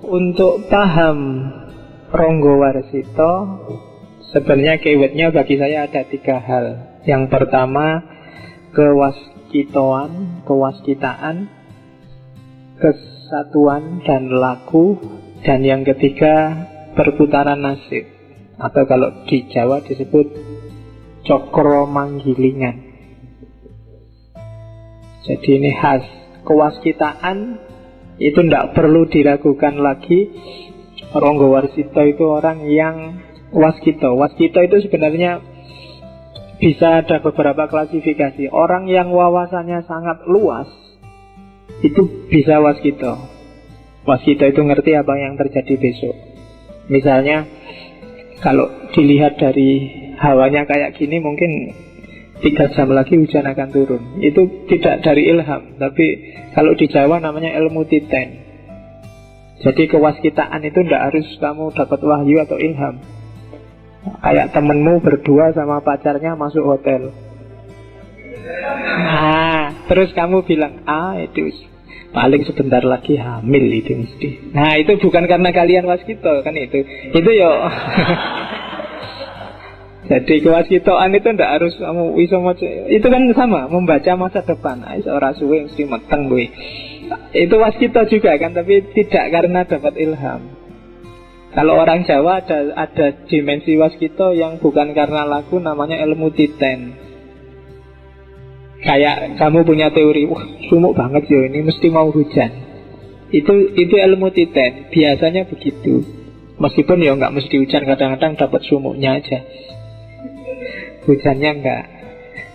untuk paham Ronggowarsito, sebenarnya keywordnya bagi saya ada 3 hal. Yang pertama, kewaskitaan, kesatuan dan laku. Dan yang ketiga, perputaran nasib, atau kalau di Jawa disebut cokro manggilingan. Jadi ini khas. Kewaskitaan itu tidak perlu diragukan lagi. Ronggowarsito itu orang yang waskito. Waskito itu sebenarnya bisa ada beberapa klasifikasi. Orang yang wawasannya sangat luas itu bisa waskito. Waskito itu ngerti apa yang terjadi besok. Misalnya kalau dilihat dari hawanya kayak gini, mungkin 3 jam lagi hujan akan turun. Itu tidak dari ilham, tapi kalau di Jawa namanya ilmu titen. Jadi kewaskitaan itu tidak harus kamu dapat wahyu atau ilham. Kayak temenmu berdua sama pacarnya masuk hotel. Nah, terus kamu bilang, itu paling sebentar lagi hamil itu mesti. Nah, itu bukan karena kalian waskito kan itu. Itu yo. Jadi kewaskitoan itu ndak harus kamu iso maca. Itu kan sama, membaca masa depan. Ora suwe mesti meteng kuwi. Itu waskito juga kan, tapi tidak karena dapat ilham. Kalau orang Jawa ada dimensi waskito yang bukan karena laku, namanya ilmu titen. Kayak kamu punya teori, wah sumuk banget ya ini mesti mau hujan. Itu ilmu titen, biasanya begitu. Meskipun ya nggak mesti hujan, kadang-kadang dapat sumuknya aja. Hujannya enggak.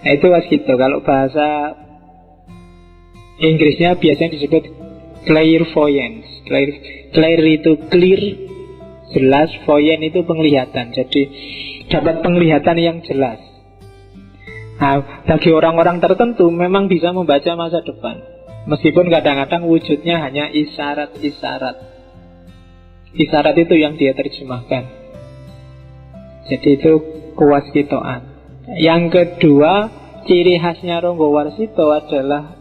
Nah itu waskito. Kalau bahasa Inggrisnya biasanya disebut clairvoyance. Clair itu clear, jelas. Voyant itu penglihatan. Jadi dapat penglihatan yang jelas. Nah, bagi orang-orang tertentu memang bisa membaca masa depan, meskipun kadang-kadang wujudnya hanya isyarat-isyarat. Isyarat itu yang dia terjemahkan. Jadi itu kewaskitoan. Yang kedua, ciri khasnya Ronggowarsito adalah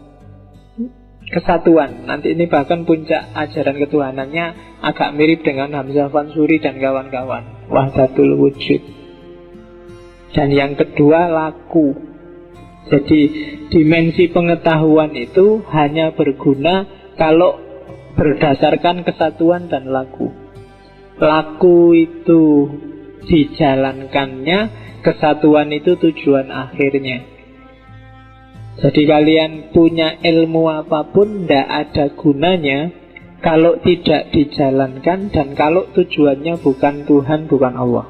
kesatuan. Nanti ini bahkan puncak ajaran ketuhanannya agak mirip dengan Hamzah Fansuri dan kawan-kawan, wahdatul wujud. Dan yang kedua, laku. Jadi dimensi pengetahuan itu hanya berguna kalau berdasarkan kesatuan dan laku. Laku itu dijalankannya, kesatuan itu tujuan akhirnya. Jadi kalian punya ilmu apapun tidak ada gunanya kalau tidak dijalankan dan kalau tujuannya bukan Tuhan, bukan Allah.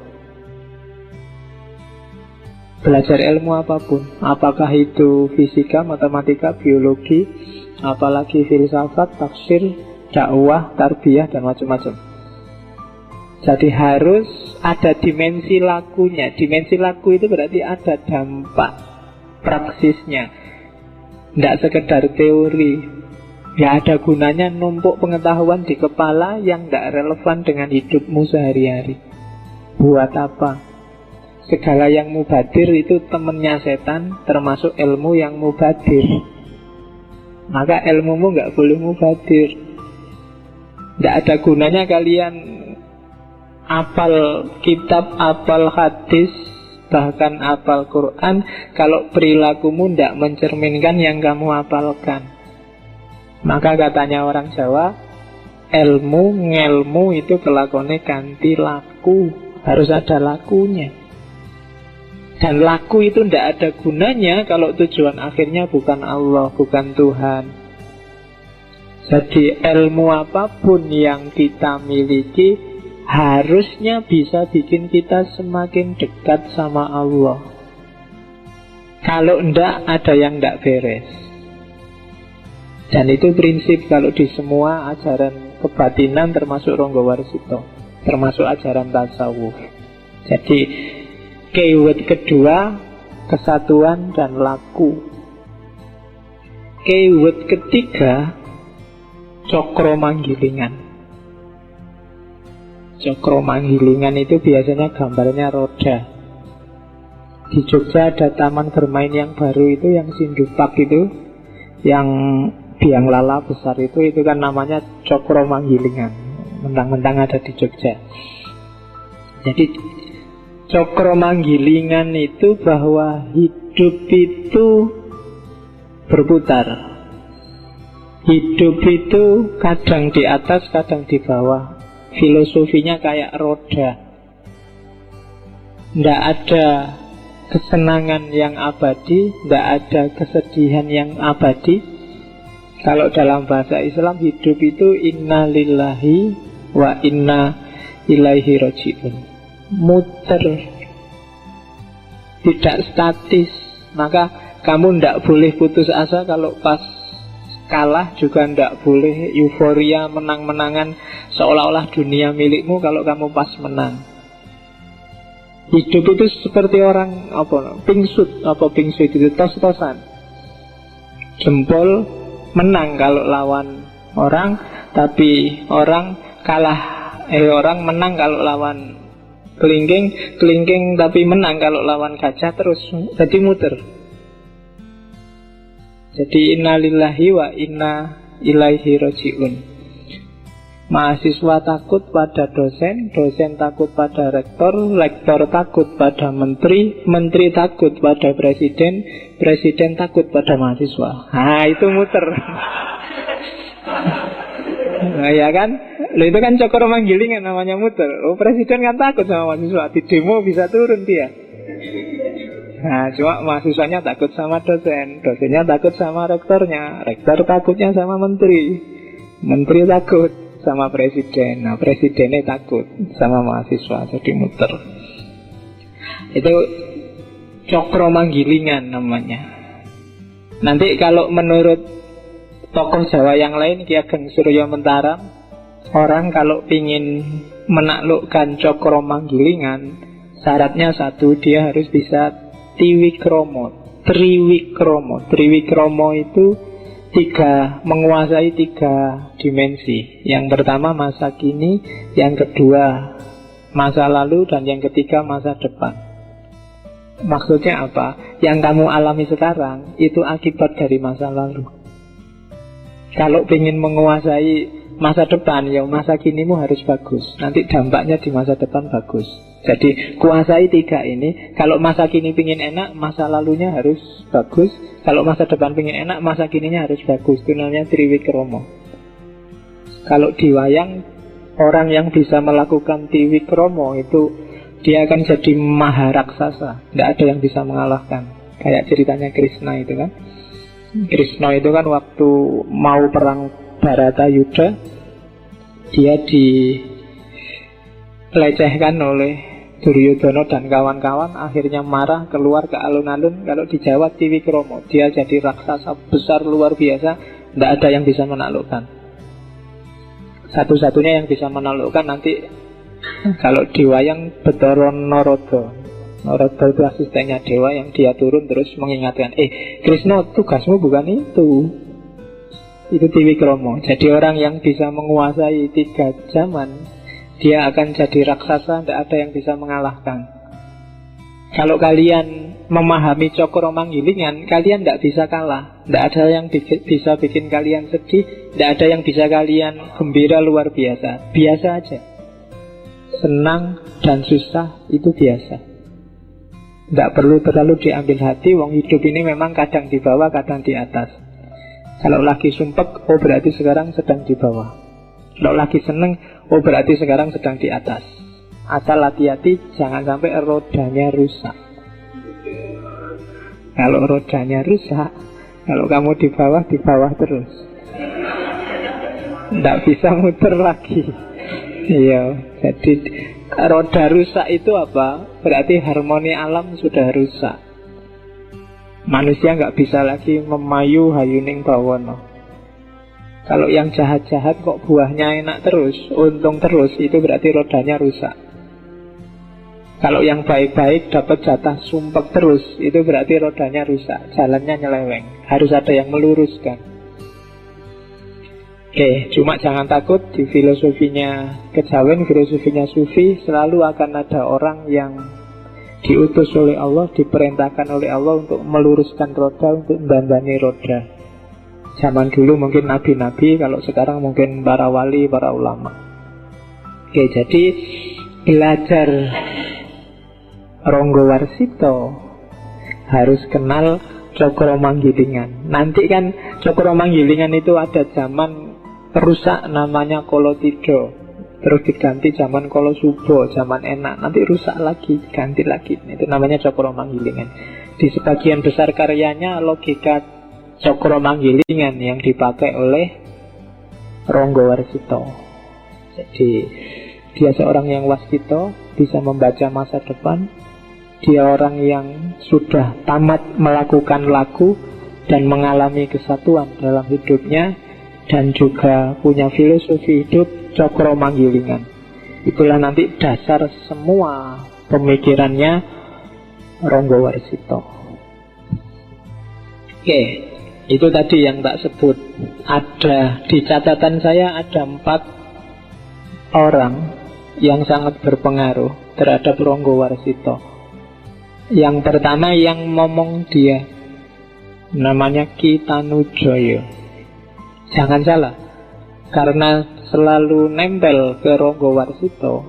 Belajar ilmu apapun, apakah itu fisika, matematika, biologi, apalagi filsafat, tafsir, dakwah, tarbiyah, dan macam-macam. Jadi harus ada dimensi lakunya. Dimensi laku itu berarti ada dampak praksisnya, tidak sekedar teori. Ya ada gunanya numpuk pengetahuan di kepala yang tidak relevan dengan hidupmu sehari-hari. Buat apa? Segala yang mubadir itu temennya setan, termasuk ilmu yang mubadir. Maka ilmumu nggak boleh mubadir. Tidak ada gunanya kalian apal kitab, apal hadis, bahkan apal Quran, kalau perilakumu tidak mencerminkan yang kamu apalkan. Maka katanya orang Jawa, ngelmu itu kelakonnya ganti laku. Harus ada lakunya. Dan laku itu tidak ada gunanya kalau tujuan akhirnya bukan Allah, bukan Tuhan. Jadi ilmu apapun yang kita miliki harusnya bisa bikin kita semakin dekat sama Allah. Kalau tidak, ada yang tidak beres. Dan itu prinsip kalau di semua ajaran kebatinan, termasuk Ronggowarsito, termasuk ajaran tasawuf. Jadi keyword kedua, kesatuan dan laku. Keyword ketiga, cokro manggilingan. Cokro manggilingan itu biasanya gambarnya roda. Di Jogja ada taman bermain yang baru itu, yang Sindupak itu, yang biang lala besar itu kan namanya cokro manggilingan. mentang-mentang ada di Jogja. Jadi cokro manggilingan itu bahwa hidup itu berputar. Hidup itu kadang di atas, kadang di bawah. Filosofinya kayak roda. Tidak ada kesenangan yang abadi, tidak ada kesedihan yang abadi. Kalau dalam bahasa Islam, hidup itu inna lillahi wa inna ilaihi raji'un. Muter, tidak statis. Maka kamu tidak boleh putus asa. Kalau pas kalah juga tidak boleh euforia menang-menangan seolah-olah dunia milikmu kalau kamu pas menang. Hidup itu seperti orang pingsut itu tos-tosan. Jempol menang kalau lawan orang, tapi orang kalah. Orang menang kalau lawan kelingking tapi menang kalau lawan gajah, terus jadi muter. Jadi innalillahi wa inna ilaihi raji'un. Mahasiswa takut pada dosen, dosen takut pada rektor, rektor takut pada menteri, menteri takut pada presiden, presiden takut pada mahasiswa. Nah, itu muter. Nah, ya kan? Loh, itu kan cokro manggilingan namanya muter. Oh, presiden kan takut sama mahasiswa, di demo bisa turun dia. Nah, cuma mahasiswanya takut sama dosen, dosennya takut sama rektornya, rektor takutnya sama menteri, menteri takut sama presiden, nah presidennya takut sama mahasiswa, jadi muter. Itu cokro manggilingan namanya. Nanti kalau menurut tokoh Jawa yang lain, Ki Ageng Surya Mentara, orang kalau ingin menaklukkan cokro manggilingan, syaratnya satu, dia harus bisa Triwikromo. Triwikromo itu menguasai 3 dimensi. Yang pertama masa kini, yang kedua masa lalu, dan yang ketiga masa depan. Maksudnya apa? Yang kamu alami sekarang itu akibat dari masa lalu. Kalau ingin menguasai masa depan, ya masa kinimu harus bagus. Nanti dampaknya di masa depan bagus. Jadi kuasai 3 ini. Kalau masa kini pingin enak, masa lalunya harus bagus. Kalau masa depan pingin enak, masa kininya harus bagus. Itu namanya Triwikromo. Kalau di wayang, orang yang bisa melakukan Triwikromo itu dia akan jadi maha raksasa. Tidak ada yang bisa mengalahkan. Kayak ceritanya Krishna itu kan. Krishna itu kan waktu mau perang Bharatayuddha, dia dilecehkan oleh Duryodana dan kawan-kawan, akhirnya marah, keluar ke alun-alun. Kalau di Jawa Triwikromo, dia jadi raksasa besar luar biasa, tidak ada yang bisa menaklukkan. Satu-satunya yang bisa menaklukkan nanti kalau di wayang Bathara Narada. Narada itu asistennya dewa yang dia turun terus mengingatkan, Krishna, tugasmu bukan itu. Itu Triwikromo. Jadi orang yang bisa menguasai 3 zaman, dia akan jadi raksasa, tidak ada yang bisa mengalahkan. Kalau kalian memahami cokro manggilingan, kalian tidak bisa kalah. Tidak ada yang bisa bikin kalian sedih, tidak ada yang bisa kalian gembira luar biasa. Biasa aja. Senang dan susah itu biasa. Tidak perlu terlalu diambil hati. Wong hidup ini memang kadang di bawah, kadang di atas. Kalau lagi sumpek, oh berarti sekarang sedang di bawah. Kalau lagi seneng, oh berarti sekarang sedang di atas. Asal hati-hati, jangan sampai rodanya rusak. Kalau rodanya rusak, kalau kamu di bawah terus. Tidak bisa muter lagi. Iya, jadi roda rusak itu apa? Berarti harmoni alam sudah rusak. Manusia nggak bisa lagi memayu hayuning bawono. Kalau yang jahat-jahat kok buahnya enak terus, untung terus, itu berarti rodanya rusak. Kalau yang baik-baik dapat jatah sumpek terus, itu berarti rodanya rusak, jalannya nyeleweng. Harus ada yang meluruskan. Oke, cuma jangan takut, di filosofinya kejawen, filosofinya sufi, selalu akan ada orang yang diutus oleh Allah, diperintahkan oleh Allah untuk meluruskan roda, untuk mendandani roda. Zaman dulu mungkin nabi-nabi, kalau sekarang mungkin para wali, para ulama. Oke, jadi belajar Ronggo Warsito harus kenal Cokro Manggilingan. Nanti kan Cokro Manggilingan itu ada zaman rusak namanya Kolotidho, terus diganti zaman Kolosubo, zaman enak, nanti rusak lagi, ganti lagi. Itu namanya Cokro Manggilingan. Di sebagian besar karyanya logika Cokro Manggilingan yang dipakai oleh Ronggo Warsito. Jadi dia seorang yang wasito, bisa membaca masa depan. Dia orang yang sudah tamat melakukan laku dan mengalami kesatuan dalam hidupnya, dan juga punya filosofi hidup Cokro Manggilingan. Itulah nanti dasar semua pemikirannya Ronggo Warsito. Oke, itu tadi yang tak sebut. Ada di catatan saya ada 4 orang yang sangat berpengaruh terhadap Ronggo Warsito. Yang pertama yang ngomong dia, namanya Ki Tanujoyo. Jangan salah, karena selalu nempel ke Ronggo Warsito.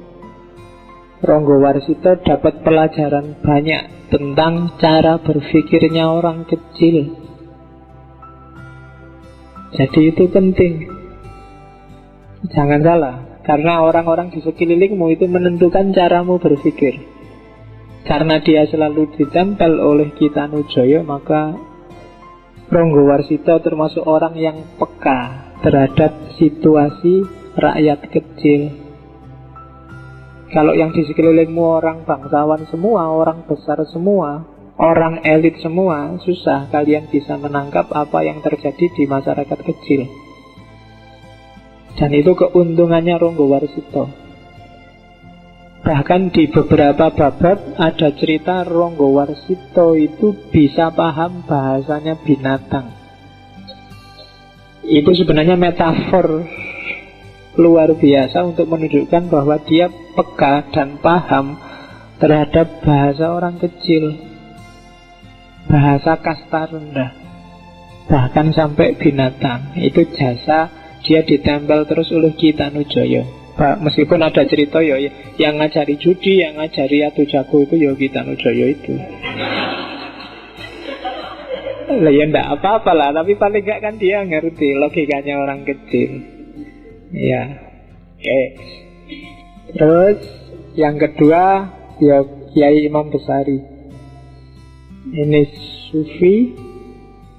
Ronggo Warsito dapat pelajaran banyak tentang cara berpikirnya orang kecil. Jadi itu penting. Jangan salah, karena orang-orang di sekelilingmu itu menentukan caramu berpikir. Karena dia selalu ditempel oleh Ki Tanujoyo, maka Ronggo Warsito termasuk orang yang peka terhadap situasi rakyat kecil. Kalau yang di sekelilingmu orang bangsawan semua, orang besar semua, orang elit semua, susah kalian bisa menangkap apa yang terjadi di masyarakat kecil. Dan itu keuntungannya Ronggo Warsito. Bahkan di beberapa bab ada cerita Ronggo Warsito itu bisa paham bahasanya binatang. Itu sebenarnya metafor luar biasa untuk menunjukkan bahwa dia peka dan paham terhadap bahasa orang kecil, bahasa kasta rendah, bahkan sampai binatang. Itu jasa dia ditempel terus oleh Ki Tanujoyo. Meskipun ada cerita ya, yang ngajari judi, yang ngajari adu jago itu ya Ki Tanujoyo itu. Lah ya ndak apa-apa lah, tapi paling gak kan dia ngerti logikanya orang kecil. Ya, oke. Terus yang kedua ya Kiai Imam Besari. Ini sufi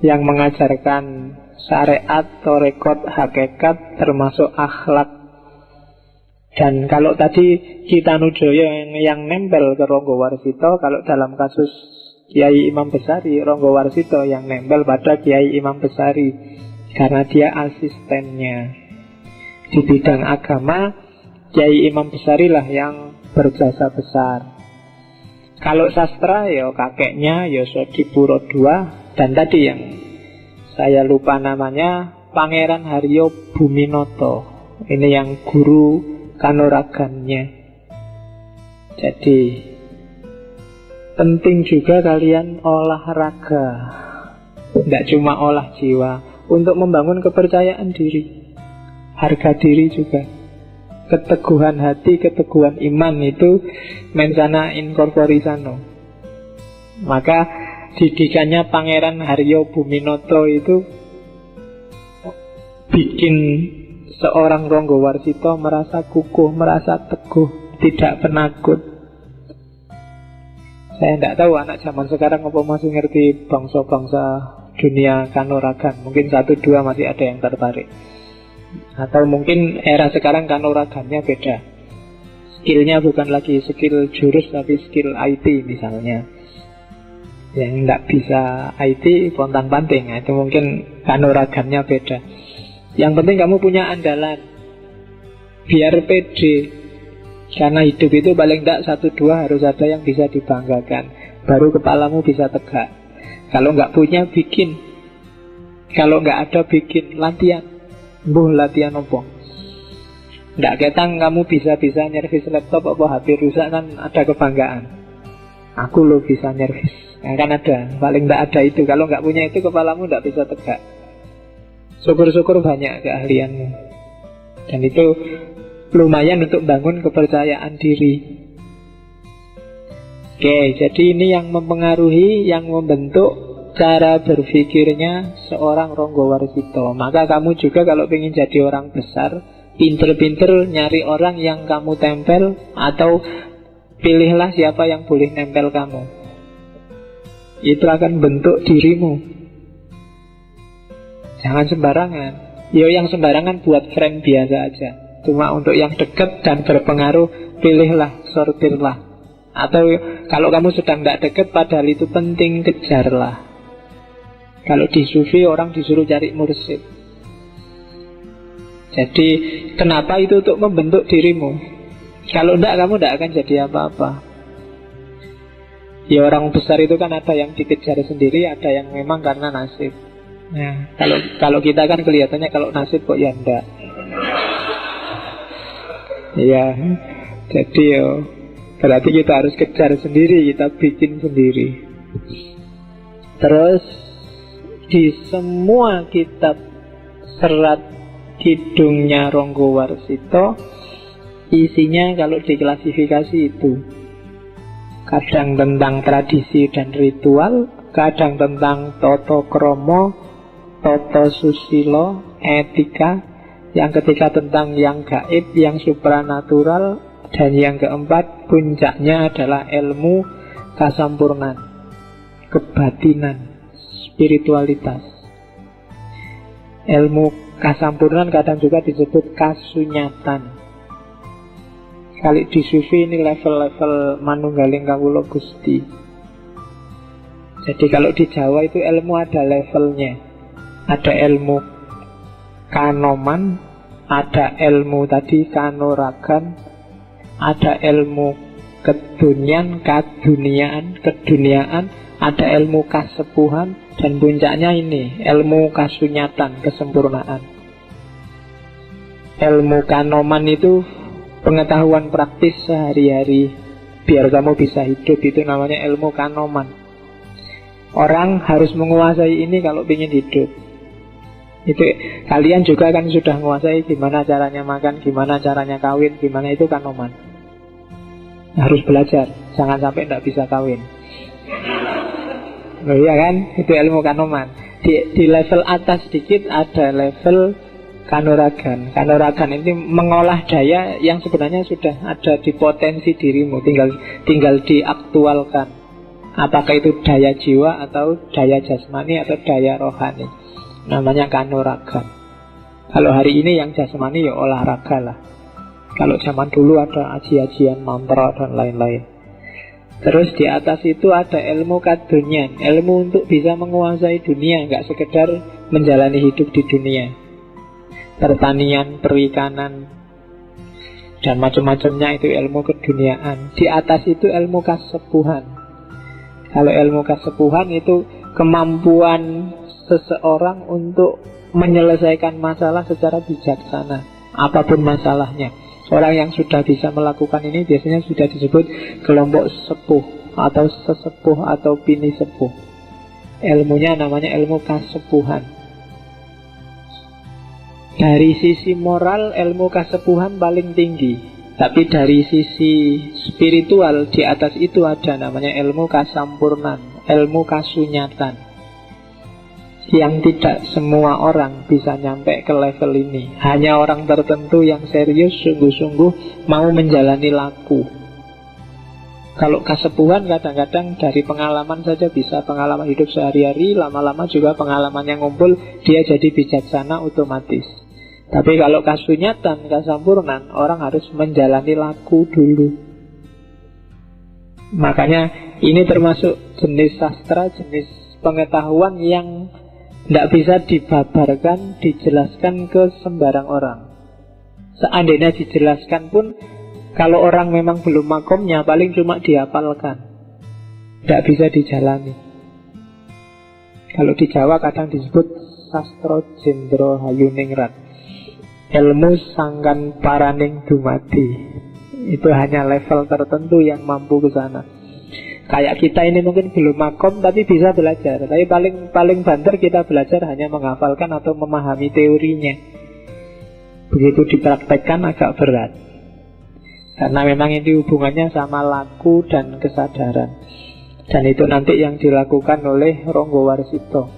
yang mengajarkan syariat, tarekat, hakikat, termasuk akhlak. Dan kalau tadi Ki Tanujoyo yang nempel ke Ronggo Warsito, kalau dalam kasus Kiai Imam Besari, Ronggo Warsito yang nempel pada Kiai Imam Besari, karena dia asistennya. Di bidang agama, Kiai Imam Besari lah yang berjasa besar. Kalau sastra, ya kakeknya ya Sodipuro II. Dan tadi yang saya lupa namanya, Pangeran Haryo Buminoto. Ini yang guru kanuragannya. Jadi penting juga kalian olahraga, tidak cuma olah jiwa, untuk membangun kepercayaan diri, harga diri juga, keteguhan hati, keteguhan iman. Itu mensana in corpore sano. Maka didikannya Pangeran Haryo Buminoto itu bikin seorang Ronggo Warsito merasa kukuh, merasa teguh, tidak penakut. Saya tidak tahu anak zaman sekarang apa masih ngerti bangsa-bangsa dunia kanuragan. Mungkin 1-2 masih ada yang tertarik. Atau mungkin era sekarang kanuragannya beda. Skillnya bukan lagi skill jurus, tapi skill IT misalnya. Yang tidak bisa IT, pontang-panting. Itu mungkin kanuragannya beda. Yang penting kamu punya andalan, biar pede. Karena hidup itu paling tidak 1-2 harus ada yang bisa dibanggakan, baru kepalamu bisa tegak. Kalau nggak punya, bikin. Kalau nggak ada, bikin. Latihan. Latihan apa? Nggak ketang kamu bisa nyervis laptop apa HP rusak, kan ada kebanggaan. Aku loh bisa nyervis. Kan ada. Paling nggak ada itu. Kalau nggak punya itu, kepalamu nggak bisa tegak. Syukur-syukur banyak keahlianmu. Dan itu lumayan untuk bangun kepercayaan diri. Oke, jadi ini yang mempengaruhi, yang membentuk cara berpikirnya seorang Ronggowarsito. Maka kamu juga kalau ingin jadi orang besar, pinter-pinter nyari orang yang kamu tempel, atau pilihlah siapa yang boleh nempel kamu. Itu akan bentuk dirimu. Jangan sembarangan. Yo, yang sembarangan buat friend biasa aja. Cuma untuk yang dekat dan berpengaruh, pilihlah, sortirlah. Atau kalau kamu sedang tidak dekat padahal itu penting, kejarlah. Kalau di sufi orang disuruh cari mursyid. Jadi kenapa itu untuk membentuk dirimu? Kalau tidak, kamu tidak akan jadi apa-apa. Ya, orang besar itu kan ada yang dikejar sendiri, ada yang memang karena nasib. Nah, kalau kita kan kelihatannya kalau nasib kok ya enggak. Ya, jadi yo, berarti kita harus kejar sendiri, kita bikin sendiri. Terus di semua kitab serat kidungnya Ronggowarsito, isinya kalau diklasifikasi itu kadang tentang tradisi dan ritual, kadang tentang toto kromo, toto susilo, etika, yang ketiga tentang yang gaib, yang supranatural, dan yang keempat puncaknya adalah ilmu kasampurnan, kebatinan, spiritualitas. Ilmu kasampurnan kadang juga disebut kasunyatan. Kali di sufi ini level-level manunggaling kawula Gusti. Jadi kalau di Jawa itu ilmu ada levelnya. Ada ilmu kanoman, ada ilmu tadi kanoragan, ada ilmu kedunian, keduniaan, ada ilmu kasepuhan, dan puncaknya ini ilmu kasunyatan, kesempurnaan. Ilmu kanoman itu pengetahuan praktis sehari-hari biar kamu bisa hidup, itu namanya ilmu kanoman. Orang harus menguasai ini kalau ingin hidup. Itu kalian juga kan sudah menguasai gimana caranya makan, gimana caranya kawin, gimana, itu kanoman. Harus belajar, jangan sampai tidak bisa kawin. Oh iya kan, itu ilmu kanoman. Di level atas sedikit ada level kanoragan. Kanoragan ini mengolah daya yang sebenarnya sudah ada di potensi dirimu, tinggal diaktualkan. Apakah itu daya jiwa atau daya jasmani atau daya rohani, namanya kanoragan. Kalau hari ini yang jasmani ya olahraga lah. Kalau zaman dulu ada aji-ajian mantra dan lain-lain. Terus di atas itu ada ilmu kadunian, ilmu untuk bisa menguasai dunia, nggak sekedar menjalani hidup di dunia. Pertanian, perikanan, dan macam-macamnya itu ilmu keduniaan. Di atas itu ilmu kasepuhan. Kalau ilmu kasepuhan itu kemampuan seseorang untuk menyelesaikan masalah secara bijaksana, apapun masalahnya. Orang yang sudah bisa melakukan ini biasanya sudah disebut kelompok sepuh atau sesepuh atau bini sepuh. Ilmunya namanya ilmu kasepuhan. Dari sisi moral ilmu kasepuhan paling tinggi, tapi dari sisi spiritual di atas itu ada namanya ilmu kasampurnan, ilmu kasunyatan. Yang tidak semua orang bisa nyampe ke level ini. Hanya orang tertentu yang serius, sungguh-sungguh mau menjalani laku. Kalau kasepuhan kadang-kadang dari pengalaman saja bisa, pengalaman hidup sehari-hari, lama-lama juga pengalaman yang ngumpul, dia jadi bijaksana otomatis. Tapi kalau kasunyatan, kasampurnan, orang harus menjalani laku dulu. Makanya ini termasuk jenis sastra, jenis pengetahuan yang tidak bisa dibabarkan, dijelaskan ke sembarang orang. Seandainya dijelaskan pun, kalau orang memang belum makomnya, paling cuma dihafalkan, tidak bisa dijalani. Kalau di Jawa kadang disebut sastro jendro hayuningrat, ilmu sangkan paraning dumadi. Itu hanya level tertentu yang mampu ke sana. Kayak kita ini mungkin belum makom tapi bisa belajar. Tapi paling banter kita belajar hanya menghafalkan atau memahami teorinya. begitu dipraktekkan agak berat. Karena memang ini hubungannya sama laku dan kesadaran. Dan itu nanti yang dilakukan oleh Ronggo Warsito.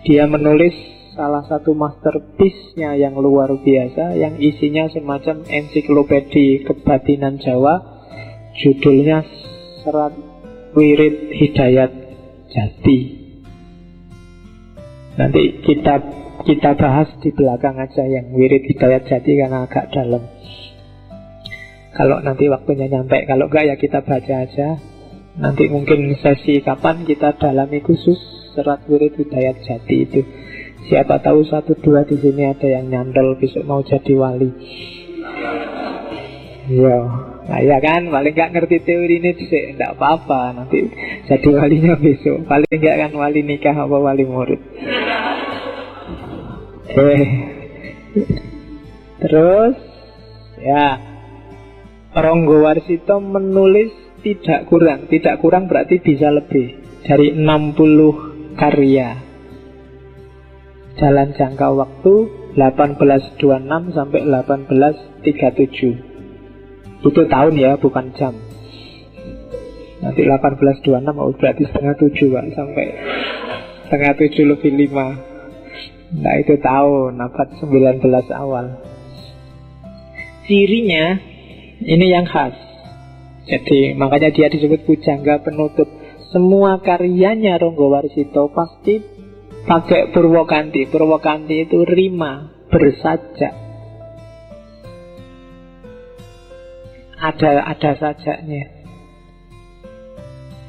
Dia menulis salah satu masterpiece-nya yang luar biasa, yang isinya semacam ensiklopedi kebatinan Jawa. Judulnya Serat Wirid Hidayat Jati. Nanti kita bahas di belakang aja yang Wirid Hidayat Jati karena agak dalam. Kalau nanti waktunya nyampe, kalau enggak ya kita baca aja. Nanti mungkin sesi kapan kita dalami khusus Serat Wirid Hidayat Jati itu. Siapa tahu 1-2 di sini ada yang nyandel besok mau jadi wali. Iya, nah ya kan, paling nggak ngerti teori ini sih, nggak apa-apa. Nanti jadi walinya besok. Paling nggak kan wali nikah apa wali murid. Terus ya, Ronggo Warsito menulis tidak kurang berarti bisa lebih dari 60 karya. Jalan jangka waktu 1826 sampai 1837. Itu tahun ya, bukan jam. Nanti 1826 berarti setengah 7 Pak, sampai setengah 7 lebih 5. Nah itu tahun, abad 19 awal. Cirinya ini yang khas. Jadi makanya dia disebut pujangga penutup. Semua karyanya Ronggo Warsito pasti pakai Purwokanti. Purwokanti itu rima, bersajak. Ada sajaknya.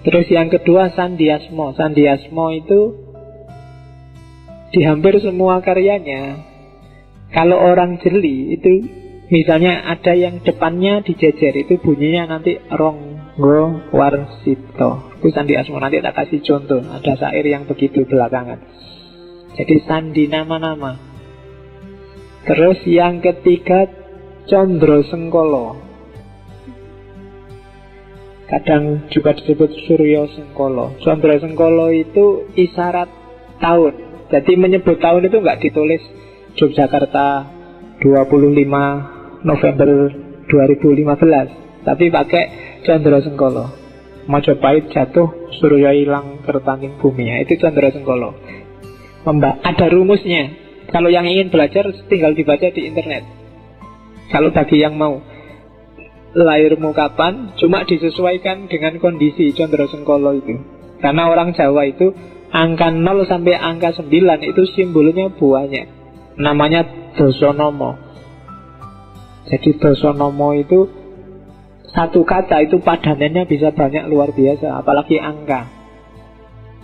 Terus yang kedua Sandiasmo. Sandiasmo itu di hampir semua karyanya, kalau orang jeli itu misalnya ada yang depannya dijejer, itu bunyinya nanti Ronggo Warsito. Itu Sandiasmo, nanti tak kasih contoh. Ada syair yang begitu belakangan. Jadi sandi nama-nama. Terus yang ketiga Condro Sengkolo. Kadang juga disebut Suryo Sengkolo. Condro Sengkolo itu isyarat tahun. Jadi menyebut tahun itu nggak ditulis Yogyakarta 25 November 2015, tapi pakai Condro Sengkolo. Majapahit jatuh, Suryo hilang, kertaning bumi. Ya, itu Condro Sengkolo. Ada rumusnya. Kalau yang ingin belajar tinggal dibaca di internet. Kalau bagi yang mau, lahirmu kapan, cuma disesuaikan dengan kondisi Condro Sengkolo itu. Karena orang Jawa itu angka 0 sampai angka 9 itu simbolnya banyak. Namanya Dosonomo. Jadi Dosonomo itu satu kata itu padanannya bisa banyak, luar biasa, apalagi angka.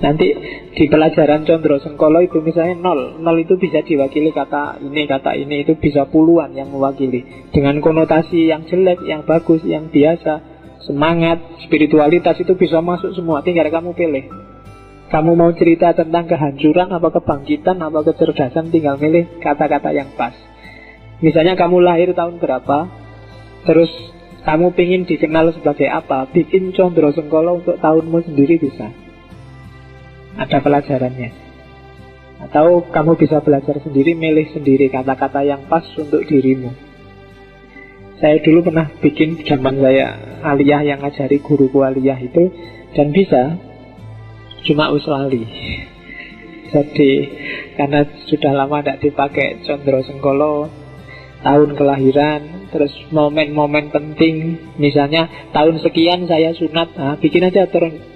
Nanti di pelajaran Condro Sengkolo itu misalnya 0 itu bisa diwakili kata ini itu bisa puluhan yang mewakili. Dengan konotasi yang jelek, yang bagus, yang biasa, semangat, spiritualitas itu bisa masuk semua. Tinggal kamu pilih. Kamu mau cerita tentang kehancuran, apa kebangkitan, apa kecerdasan, tinggal milih kata-kata yang pas. Misalnya kamu lahir tahun berapa, terus kamu pingin dikenal sebagai apa, bikin Condro Sengkolo untuk tahunmu sendiri bisa. Ada pelajarannya. Atau kamu bisa belajar sendiri, milih sendiri kata-kata yang pas untuk dirimu. Saya dulu pernah bikin zaman saya aliyah yang ngajari guruku aliyah itu, dan bisa. Cuma uslali. Jadi karena sudah lama tidak dipakai Condro Sengkolo, tahun kelahiran, terus momen-momen penting, misalnya tahun sekian saya sunat, bikin aja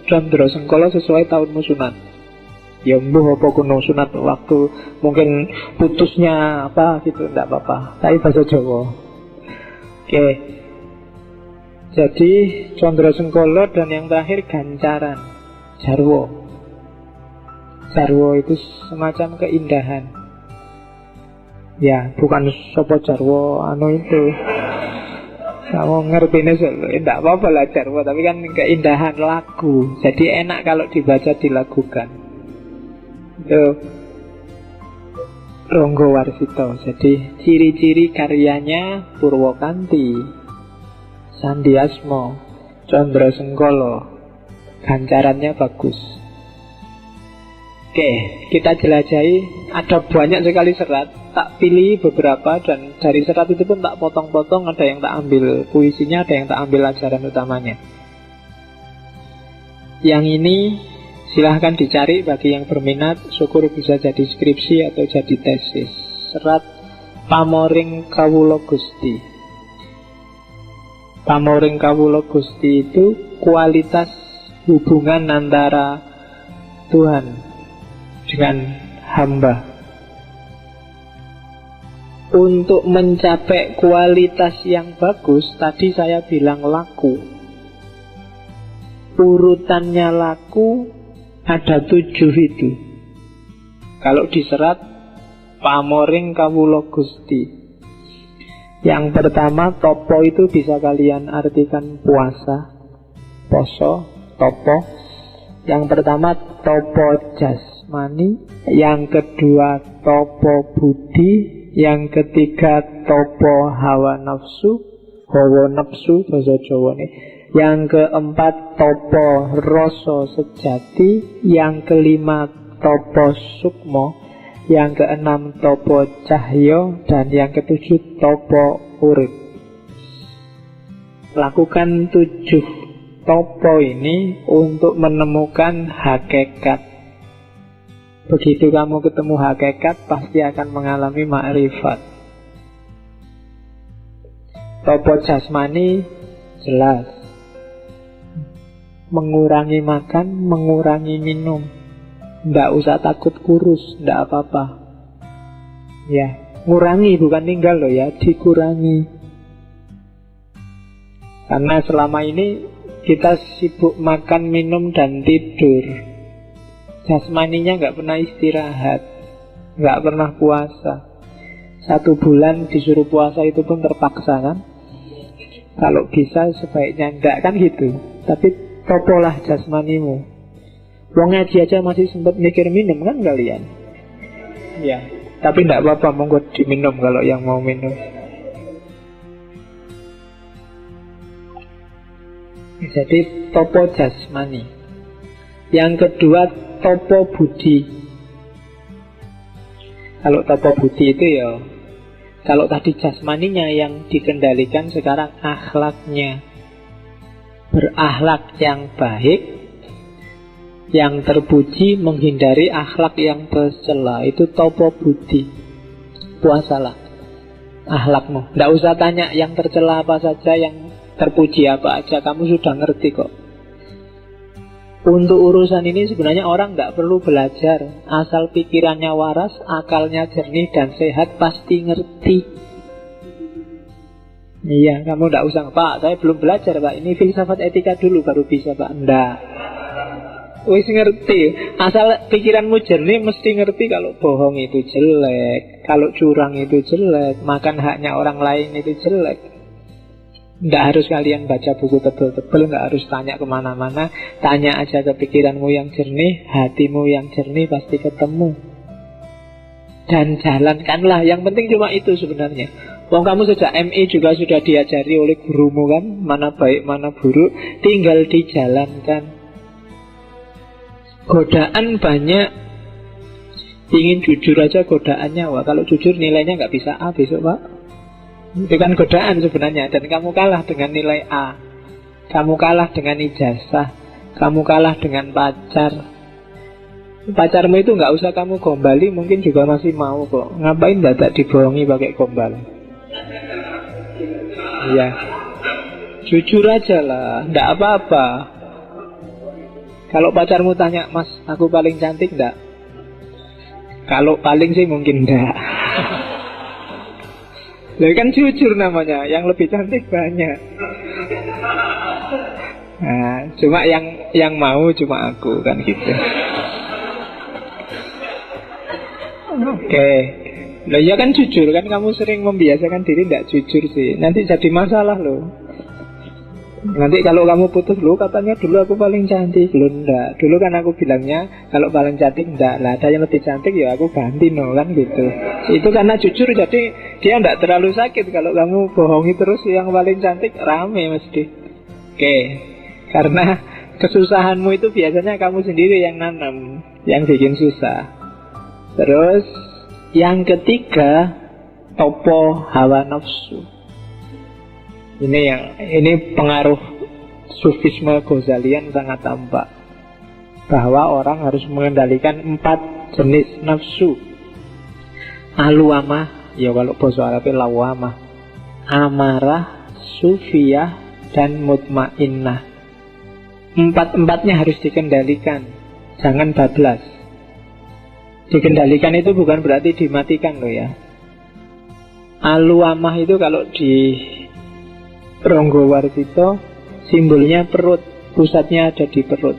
Condro Sengkolo sesuai tahunmu sunat. Ya mbuh apa kuno sunat waktu mungkin putusnya apa gitu, tidak apa-apa. Tapi bahasa Jawa. Oke. Jadi Condro Sengkolo, dan yang terakhir Gancaran, Jarwo. Jarwo itu semacam keindahan. Ya, bukan Sopo Jarwo itu. Kamu ngerti nih, tidak apa-apa lah Jarwo, tapi kan keindahan lagu. Jadi enak kalau dibaca, dilagukan. Itu Ronggo Warsito. Jadi ciri-ciri karyanya Purwokanti, Sandiasmo, Condro Sengkolo, Gancarannya bagus. Oke, kita jelajahi. Ada banyak sekali serat. tak pilih beberapa, dan dari serat itu pun tak potong-potong. Ada yang tak ambil puisinya, ada yang tak ambil ajaran utamanya. Yang ini silahkan dicari bagi yang berminat. Syukur bisa jadi skripsi atau jadi tesis. Serat Pamoring Kawula Gusti. Pamoring Kawula Gusti itu kualitas hubungan antara Tuhan dengan hamba. Untuk mencapai kualitas yang bagus, tadi saya bilang laku. Urutannya laku ada 7 itu. Kalau diserat Pamoring Kawula Gusti. Yang pertama, topo itu bisa kalian artikan puasa, poso, topo. Yang pertama topo jasmani, yang kedua topo budi, yang ketiga topo hawa nafsu, hawa nafsu bahasa Jawa nih. Yang keempat topo rasa sejati, yang kelima topo sukmo, yang keenam topo cahyo, dan yang ketujuh topo urip. Lakukan 7 topo ini untuk menemukan hakikat. Begitu kamu ketemu hakikat, pasti akan mengalami makrifat. Topo jasmani jelas, mengurangi makan, mengurangi minum. Nggak usah takut kurus, nggak apa-apa. Ya, ngurangi bukan tinggal loh ya, dikurangi. Karena selama ini kita sibuk makan, minum, dan tidur. Jasmaninya nggak pernah istirahat, nggak pernah puasa. 1 bulan disuruh puasa itu pun terpaksa kan. Kalau bisa sebaiknya enggak kan gitu. Tapi topolah jasmanimu. Wong ngaji aja masih sempat mikir minum kan kalian. Ya, tapi enggak apa-apa, monggo diminum kalau yang mau minum. Jadi topo jasmani. Yang kedua topo budi. Kalau topo budi itu ya, kalau tadi jasmaninya yang dikendalikan, sekarang akhlaknya. Berakhlak yang baik, yang terpuji, menghindari akhlak yang tercela. Itu topo budi. Puasalah akhlakmu. Tidak usah tanya yang tercela apa saja, yang terpuji apa aja, kamu sudah ngerti kok. Untuk urusan ini sebenarnya orang nggak perlu belajar. Asal pikirannya waras, akalnya jernih dan sehat, pasti ngerti. Iya, kamu nggak usah, Pak, saya belum belajar, Pak, ini filsafat etika dulu baru bisa, Pak. Nggak. Wis ngerti. Asal pikiranmu jernih, mesti ngerti kalau bohong itu jelek, kalau curang itu jelek, makan haknya orang lain itu jelek. Nggak harus kalian baca buku tebel-tebel, nggak harus tanya kemana-mana. Tanya aja ke pikiranmu yang jernih, hatimu yang jernih, pasti ketemu. Dan jalankanlah. Yang penting cuma itu sebenarnya. Wong kamu sejak MI juga sudah diajari oleh gurumu kan, mana baik mana buruk, tinggal dijalankan. Godaan banyak. Ingin jujur aja godaannya. Wah, kalau jujur nilainya nggak bisa A besok, Pak. Itu kan godaan sebenarnya. Dan kamu kalah dengan nilai A, kamu kalah dengan ijazah, kamu kalah dengan pacar. Pacarmu itu nggak usah kamu gombali, mungkin juga masih mau kok. Ngapain tak dibohongi pakai gombal? Ya, jujur aja lah, nggak apa-apa. Kalau pacarmu tanya, Mas, aku paling cantik nggak? Kalau paling sih mungkin nggak. Lah kan jujur namanya, yang lebih cantik banyak. Nah, cuma yang mau cuma aku kan gitu. Oke. Lah ya kan jujur kan, kamu sering membiasakan diri tidak jujur sih. Nanti jadi masalah loh. Nanti kalau kamu putus, loh katanya dulu aku paling cantik. Loh enggak, dulu kan aku bilangnya kalau paling cantik enggak. Lah ada yang lebih cantik ya aku ganti no kan gitu. Itu karena jujur, jadi dia enggak terlalu sakit. Kalau kamu bohongi terus yang paling cantik, rame mesti. Oke. Karena kesusahanmu itu biasanya kamu sendiri yang nanam, yang bikin susah. Terus Yang ketiga, topo hawa nafsu. Ini pengaruh Sufisme Ghazalian sangat tampak, bahwa orang harus mengendalikan 4 jenis nafsu. Aluamah, ya kalau bahasa Arabnya lawamah, amarah, sufiyah, dan mutmainnah. 4-4-nya harus dikendalikan, jangan bablas. Dikendalikan itu bukan berarti dimatikan loh ya. Aluamah itu kalau di Ronggowarsito simbolnya perut, pusatnya ada di perut.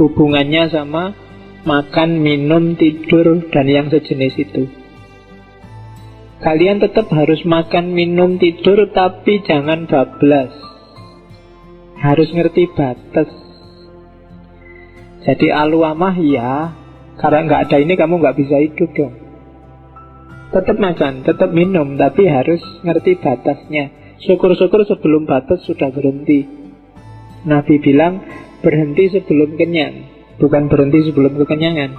Hubungannya sama makan, minum, tidur, dan yang sejenis itu. Kalian tetap harus makan, minum, tidur, tapi jangan bablas. Harus ngerti batas. Jadi aluamah ya, karena nggak ada ini kamu nggak bisa hidup dong. Tetap makan, tetap minum, tapi harus ngerti batasnya. Syukur-syukur sebelum batas sudah berhenti. Nabi bilang berhenti sebelum kenyang, bukan berhenti sebelum kekenyangan.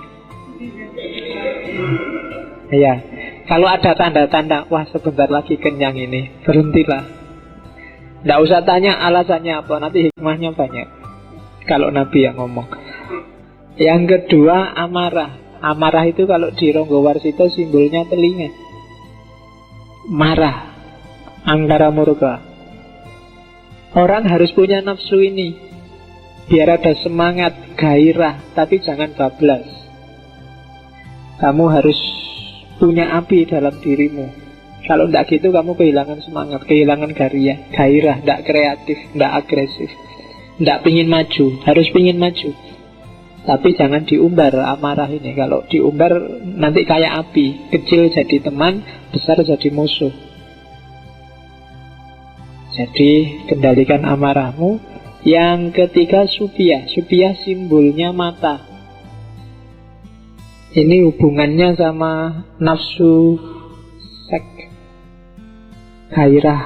Ya, kalau ada tanda-tanda, wah sebentar lagi kenyang ini, berhentilah. Tidak usah tanya alasannya apa, nanti hikmahnya banyak kalau Nabi yang ngomong. Yang kedua, amarah. Amarah itu kalau di Ronggowarsito simbolnya telinga. Marah, angkara murka. Orang harus punya nafsu ini, biar ada semangat, gairah, tapi jangan bablas. Kamu harus punya api dalam dirimu. Kalau tidak gitu kamu kehilangan semangat, kehilangan gairah, tidak kreatif, tidak agresif, tidak pingin maju. Harus pingin maju, tapi jangan diumbar amarah ini. Kalau diumbar nanti kayak api, kecil jadi teman, besar jadi musuh. Jadi kendalikan amarahmu. Yang ketiga, supiyah. Supiyah simbolnya mata. Ini hubungannya sama nafsu seks, gairah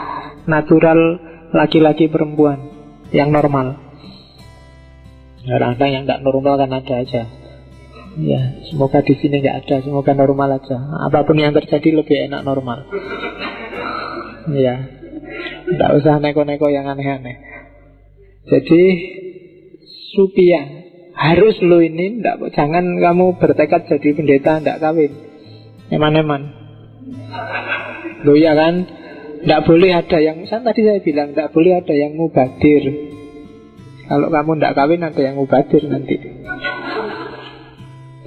natural laki-laki perempuan yang normal. Kadang-kadang yang nggak normal kan ada aja. Ya, semoga di sini nggak ada, semoga normal aja. Apapun yang terjadi lebih enak normal. Ya, nggak usah neko-neko yang aneh-aneh. Jadi supiyah. Harus lo ini, jangan kamu bertekad jadi pendeta, tidak kawin, eman-eman. Lo ya kan, tidak boleh ada yang, tadi saya bilang, tidak boleh ada yang mubadir. Kalau kamu tidak kawin, ada yang mubadir nanti.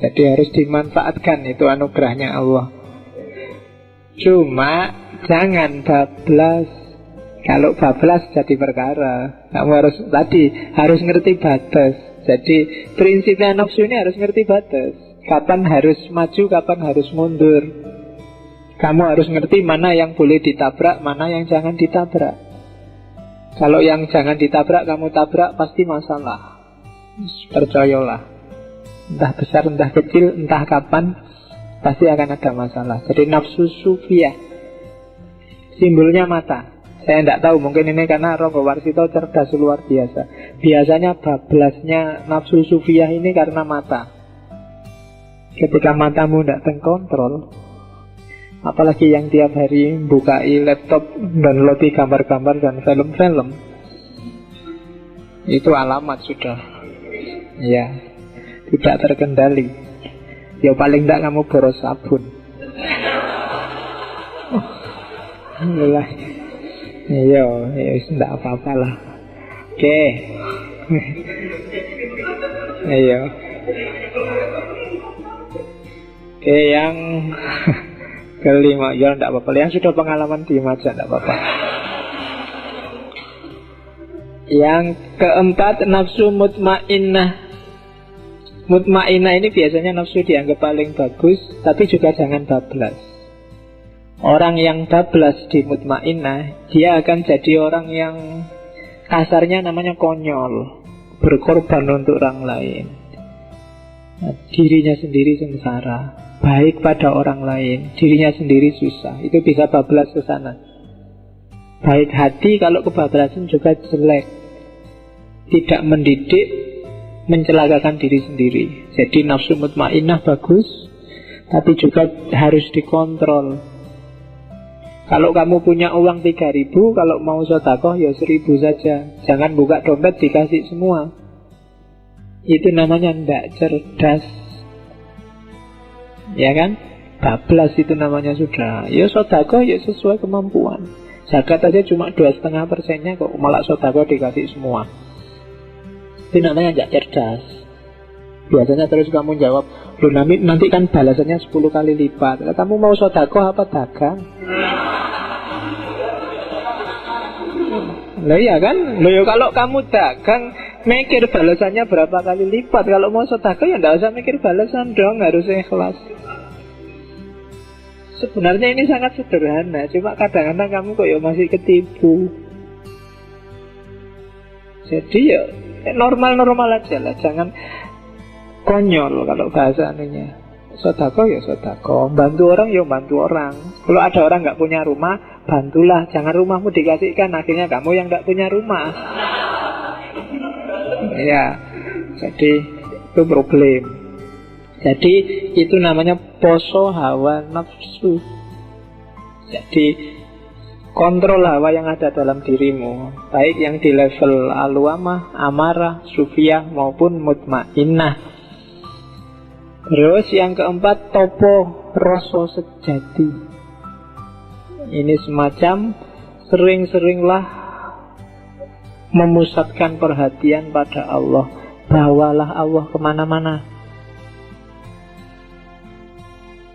Jadi harus dimanfaatkan, itu anugerahnya Allah. Cuma jangan bablas. Kalau bablas jadi perkara. Kamu harus ngerti batas. Jadi prinsipnya nafsu ini harus ngerti batas. Kapan harus maju, kapan harus mundur. Kamu harus ngerti mana yang boleh ditabrak, mana yang jangan ditabrak. Kalau yang jangan ditabrak kamu tabrak, pasti masalah. Percayalah. Entah besar, entah kecil, entah kapan, pasti akan ada masalah. Jadi nafsu sufiyah, simbolnya mata. Saya tidak tahu, mungkin ini karena Ronggowarsito cerdas luar biasa. Biasanya bablasnya nafsu sufiyah ini karena mata. Ketika matamu tidak terkontrol, apalagi yang tiap hari bukai laptop dan downloadi gambar-gambar dan film-film, itu alamat sudah. Ya, tidak terkendali. Ya paling tidak kamu boros sabun. Alhamdulillah. Iya, tidak apa-apa lah. Oke. Iya. Oke, yang kelima, ya tidak apa-apa. Yang sudah pengalaman diem aja, tidak apa-apa. Yang keempat, nafsu mutmainnah. Mutmainnah ini biasanya nafsu dianggap paling bagus, tapi juga jangan bablas. Orang yang bablas di mutmainnah, dia akan jadi orang yang kasarnya namanya konyol, berkorban untuk orang lain. Dirinya sendiri sengsara, baik pada orang lain, dirinya sendiri susah. Itu bisa bablas ke sana. Baik hati, kalau kebablasan juga jelek, tidak mendidik, mencelakakan diri sendiri. Jadi nafsu mutmainnah bagus, tapi juga harus dikontrol. Kalau kamu punya uang 3.000, kalau mau sedekah ya 1.000 saja. Jangan buka dompet dikasih semua. Itu namanya tidak cerdas. Ya kan? Bablas itu namanya sudah. Ya sedekah ya sesuai kemampuan. Zakat aja cuma 2,5%-nya kok, malah sedekah dikasih semua. Itu namanya tidak cerdas. Biasanya terus kamu jawab, loh nanti kan balasannya 10 kali lipat. Kamu mau sedekah apa dagang? Loh iya kan? Loh ya kalau kamu dagang mikir balasannya berapa kali lipat. Kalau mau sedekah ya tidak usah mikir balasan dong, harus ikhlas. Sebenarnya ini sangat sederhana, cuma kadang-kadang kamu kok ya masih ketipu. Jadi ya normal-normal aja lah, jangan konyol kalau bahasa anunya. Sedekah ya sedekah, bantu orang ya bantu orang. Kalau ada orang nggak punya rumah, bantulah, jangan rumahmu dikasihkan, akhirnya kamu yang nggak punya rumah. Ya, jadi itu problem. Jadi itu namanya poso hawa nafsu. Jadi kontrol hawa yang ada dalam dirimu, baik yang di level alwamah, amarah, sufiyah maupun mutmainnah. Terus yang keempat, topo rasa sejati. Ini semacam sering-seringlah memusatkan perhatian pada Allah. Bawalah Allah kemana-mana,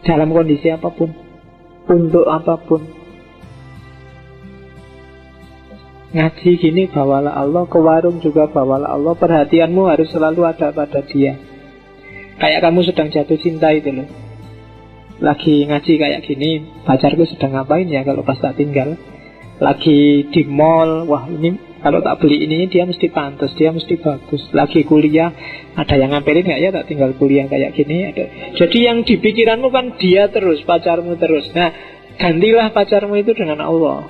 dalam kondisi apapun, untuk apapun. Ngaji gini bawalah Allah, ke warung juga bawalah Allah. Perhatianmu harus selalu ada pada Dia. Kayak kamu sedang jatuh cinta itu loh. Lagi ngaji kayak gini, pacarku sedang ngapain ya kalau pas tak tinggal. Lagi di mall, wah ini kalau tak beli ini dia mesti pantas, dia mesti bagus. Lagi kuliah, ada yang ngampelin nggak ya tak tinggal kuliah kayak gini. Jadi yang di pikiranmu kan dia terus, pacarmu terus. Nah, gantilah pacarmu itu dengan Allah.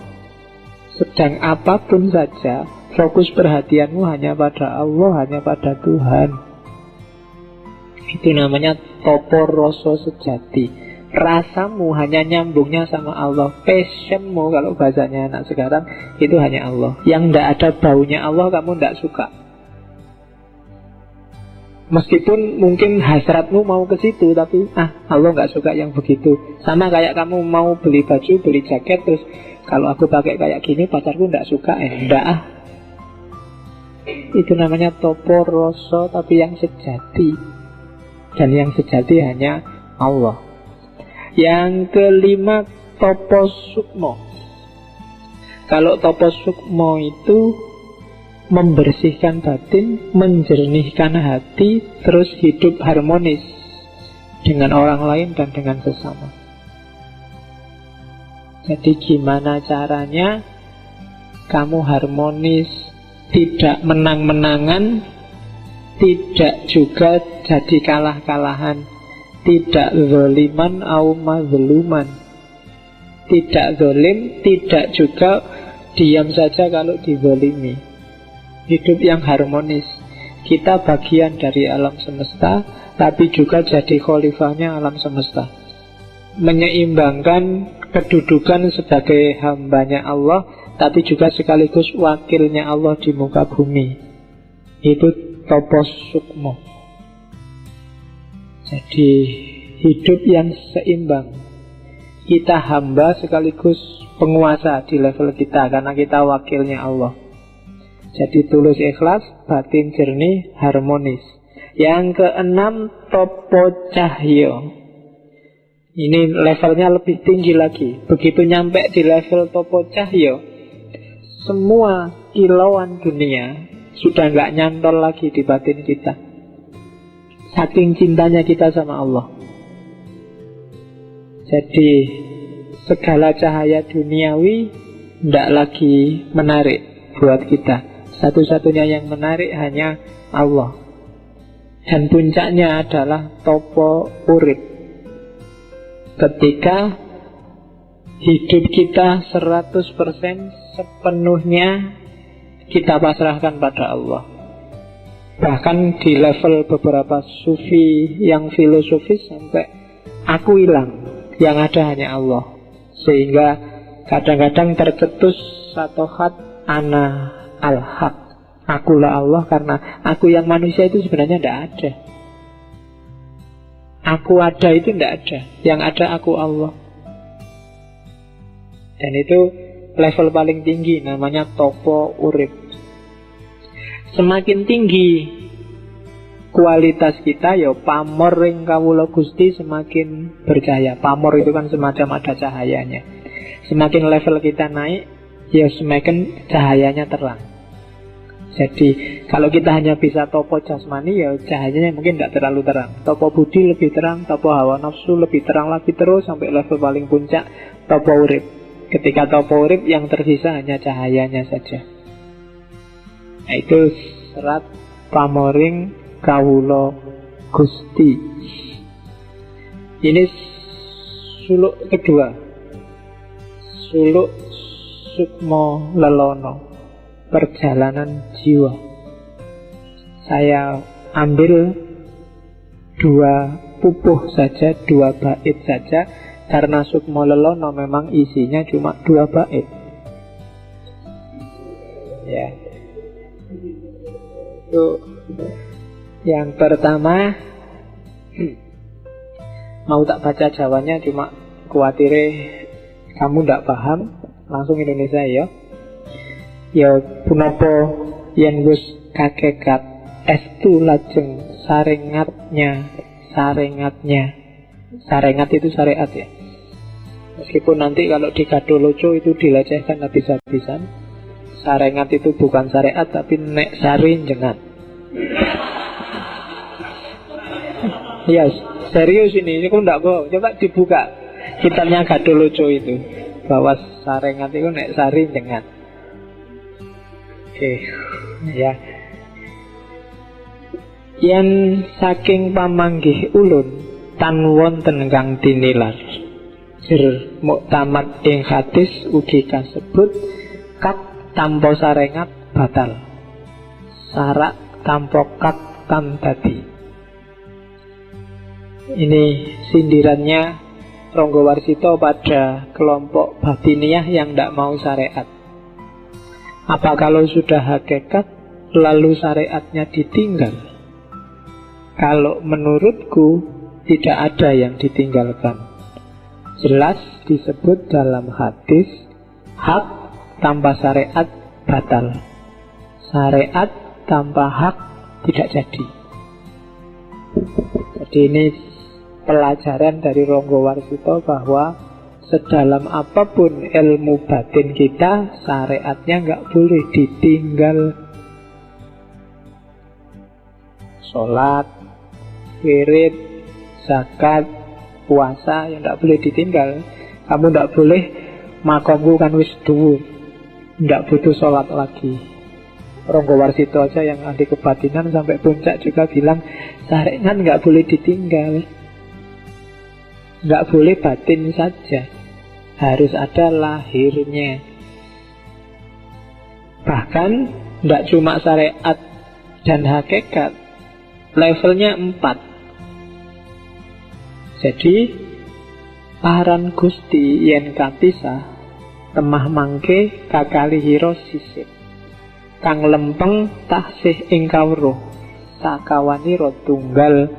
Sedang apapun saja, fokus perhatianmu hanya pada Allah, hanya pada Tuhan. Itu namanya topo rasa sejati. Rasamu hanya nyambungnya sama Allah. Passionmu kalau bahasanya anak sekarang itu hanya Allah. Yang tidak ada baunya Allah kamu tidak suka. Meskipun mungkin hasratmu mau ke situ, tapi Allah nggak suka yang begitu. Sama kayak kamu mau beli baju, beli jaket, terus kalau aku pakai kayak gini pacarku nggak suka, enggak. Itu namanya topo rasa, tapi yang sejati. Dan yang sejati hanya Allah. Yang kelima, topo sukmo. Kalau topo sukmo itu membersihkan batin, menjernihkan hati, terus hidup harmonis dengan orang lain dan dengan sesama. Jadi gimana caranya kamu harmonis, tidak menang-menangan, tidak juga jadi kalah-kalahan, tidak zoliman au mazluman, tidak zolim, tidak juga diam saja kalau dizolimi. Hidup yang harmonis. Kita bagian dari alam semesta, tapi juga jadi khalifahnya alam semesta. Menyeimbangkan kedudukan sebagai hambanya Allah, tapi juga sekaligus wakilnya Allah di muka bumi. Itu topo sukmo. Jadi hidup yang seimbang. Kita hamba sekaligus penguasa di level kita, karena kita wakilnya Allah. Jadi tulus ikhlas, batin jernih, harmonis. Yang keenam, topo cahyo. Ini levelnya lebih tinggi lagi. Begitu nyampe di level topo cahyo, semua kilauan dunia sudah nggak nyantol lagi di batin kita. Saking cintanya kita sama Allah. Jadi segala cahaya duniawi tidak lagi menarik buat kita. Satu-satunya yang menarik hanya Allah. Dan puncaknya adalah topo urip. Ketika hidup kita 100% sepenuhnya kita pasrahkan pada Allah. Bahkan di level beberapa sufi yang filosofis sampai aku hilang, yang ada hanya Allah. Sehingga kadang-kadang tercetus satu khat ana al-haq, akulah Allah, karena aku yang manusia itu sebenarnya tidak ada. Aku ada itu tidak ada, yang ada aku Allah. Dan itu level paling tinggi, namanya topo urip. Semakin tinggi kualitas kita, ya pamor ring kawula Gusti semakin bercahaya. Pamor itu kan semacam ada cahayanya. Semakin level kita naik, ya semakin cahayanya terang. Jadi kalau kita hanya bisa topo jasmani, ya cahayanya mungkin tidak terlalu terang. Topo budi lebih terang, topo hawa nafsu lebih terang lagi, terus sampai level paling puncak topo urip. Ketika topo urip, yang tersisa hanya cahayanya saja. Nah, itu serat pamoring kawula Gusti. Ini suluk kedua, suluk sukmo lelono, perjalanan jiwa. Saya ambil 2 pupuh saja, 2 bait saja, karena sukmo lelono memang isinya cuma 2 bait. Ya. Itu yang pertama. Mau tak baca Jawanya, cuma kuatire kamu tidak paham. Langsung Indonesia ya. Ya punapa yen wis kakekat estu lajeng sarengatnya. Sarengat itu syariat ya. Meskipun nanti kalau di Gadoloco itu dilecehkan habis-habisan. Sarengat itu bukan syariat, tapi nek sari jengat. Ya serius ini kok enggak kok. Coba dibuka kitabnya Gadoloco itu, bahwa sarengat itu nek sari jengat. Oke, ya. Yen saking pamanggih ulun tan wonten kang tinilar. Sir muktamad ing hadis ugi kasebut kat tanpa sarengat batal. Sarak tanpa kat tan dadi. Ini sindirannya Ronggo Warsito pada kelompok batiniah yang tidak mau syariat. Apa kalau sudah hakikat lalu syariatnya ditinggal? Kalau menurutku tidak ada yang ditinggalkan. Jelas disebut dalam hadis, hak tanpa syariat batal, syariat tanpa hak tidak jadi. Jadi ini pelajaran dari Ronggo Warsito bahwa sedalam apapun ilmu batin kita, syariatnya nggak boleh ditinggal. Sholat, wirid, zakat, puasa yang tidak boleh ditinggal. Kamu tidak boleh makomku kan wis dhuwur, tidak butuh sholat lagi. Ronggo Warsito aja yang ahli kebatinan sampai puncak juga bilang syariat nggak boleh ditinggal. Nggak boleh batin saja, harus ada lahirnya. Bahkan tidak cuma syariat dan hakikat, levelnya 4. Jadi paran Gusti yen kapisah temah mangke kakali hiro sisik kang lempeng taksih ing kawruh sakawanira tunggal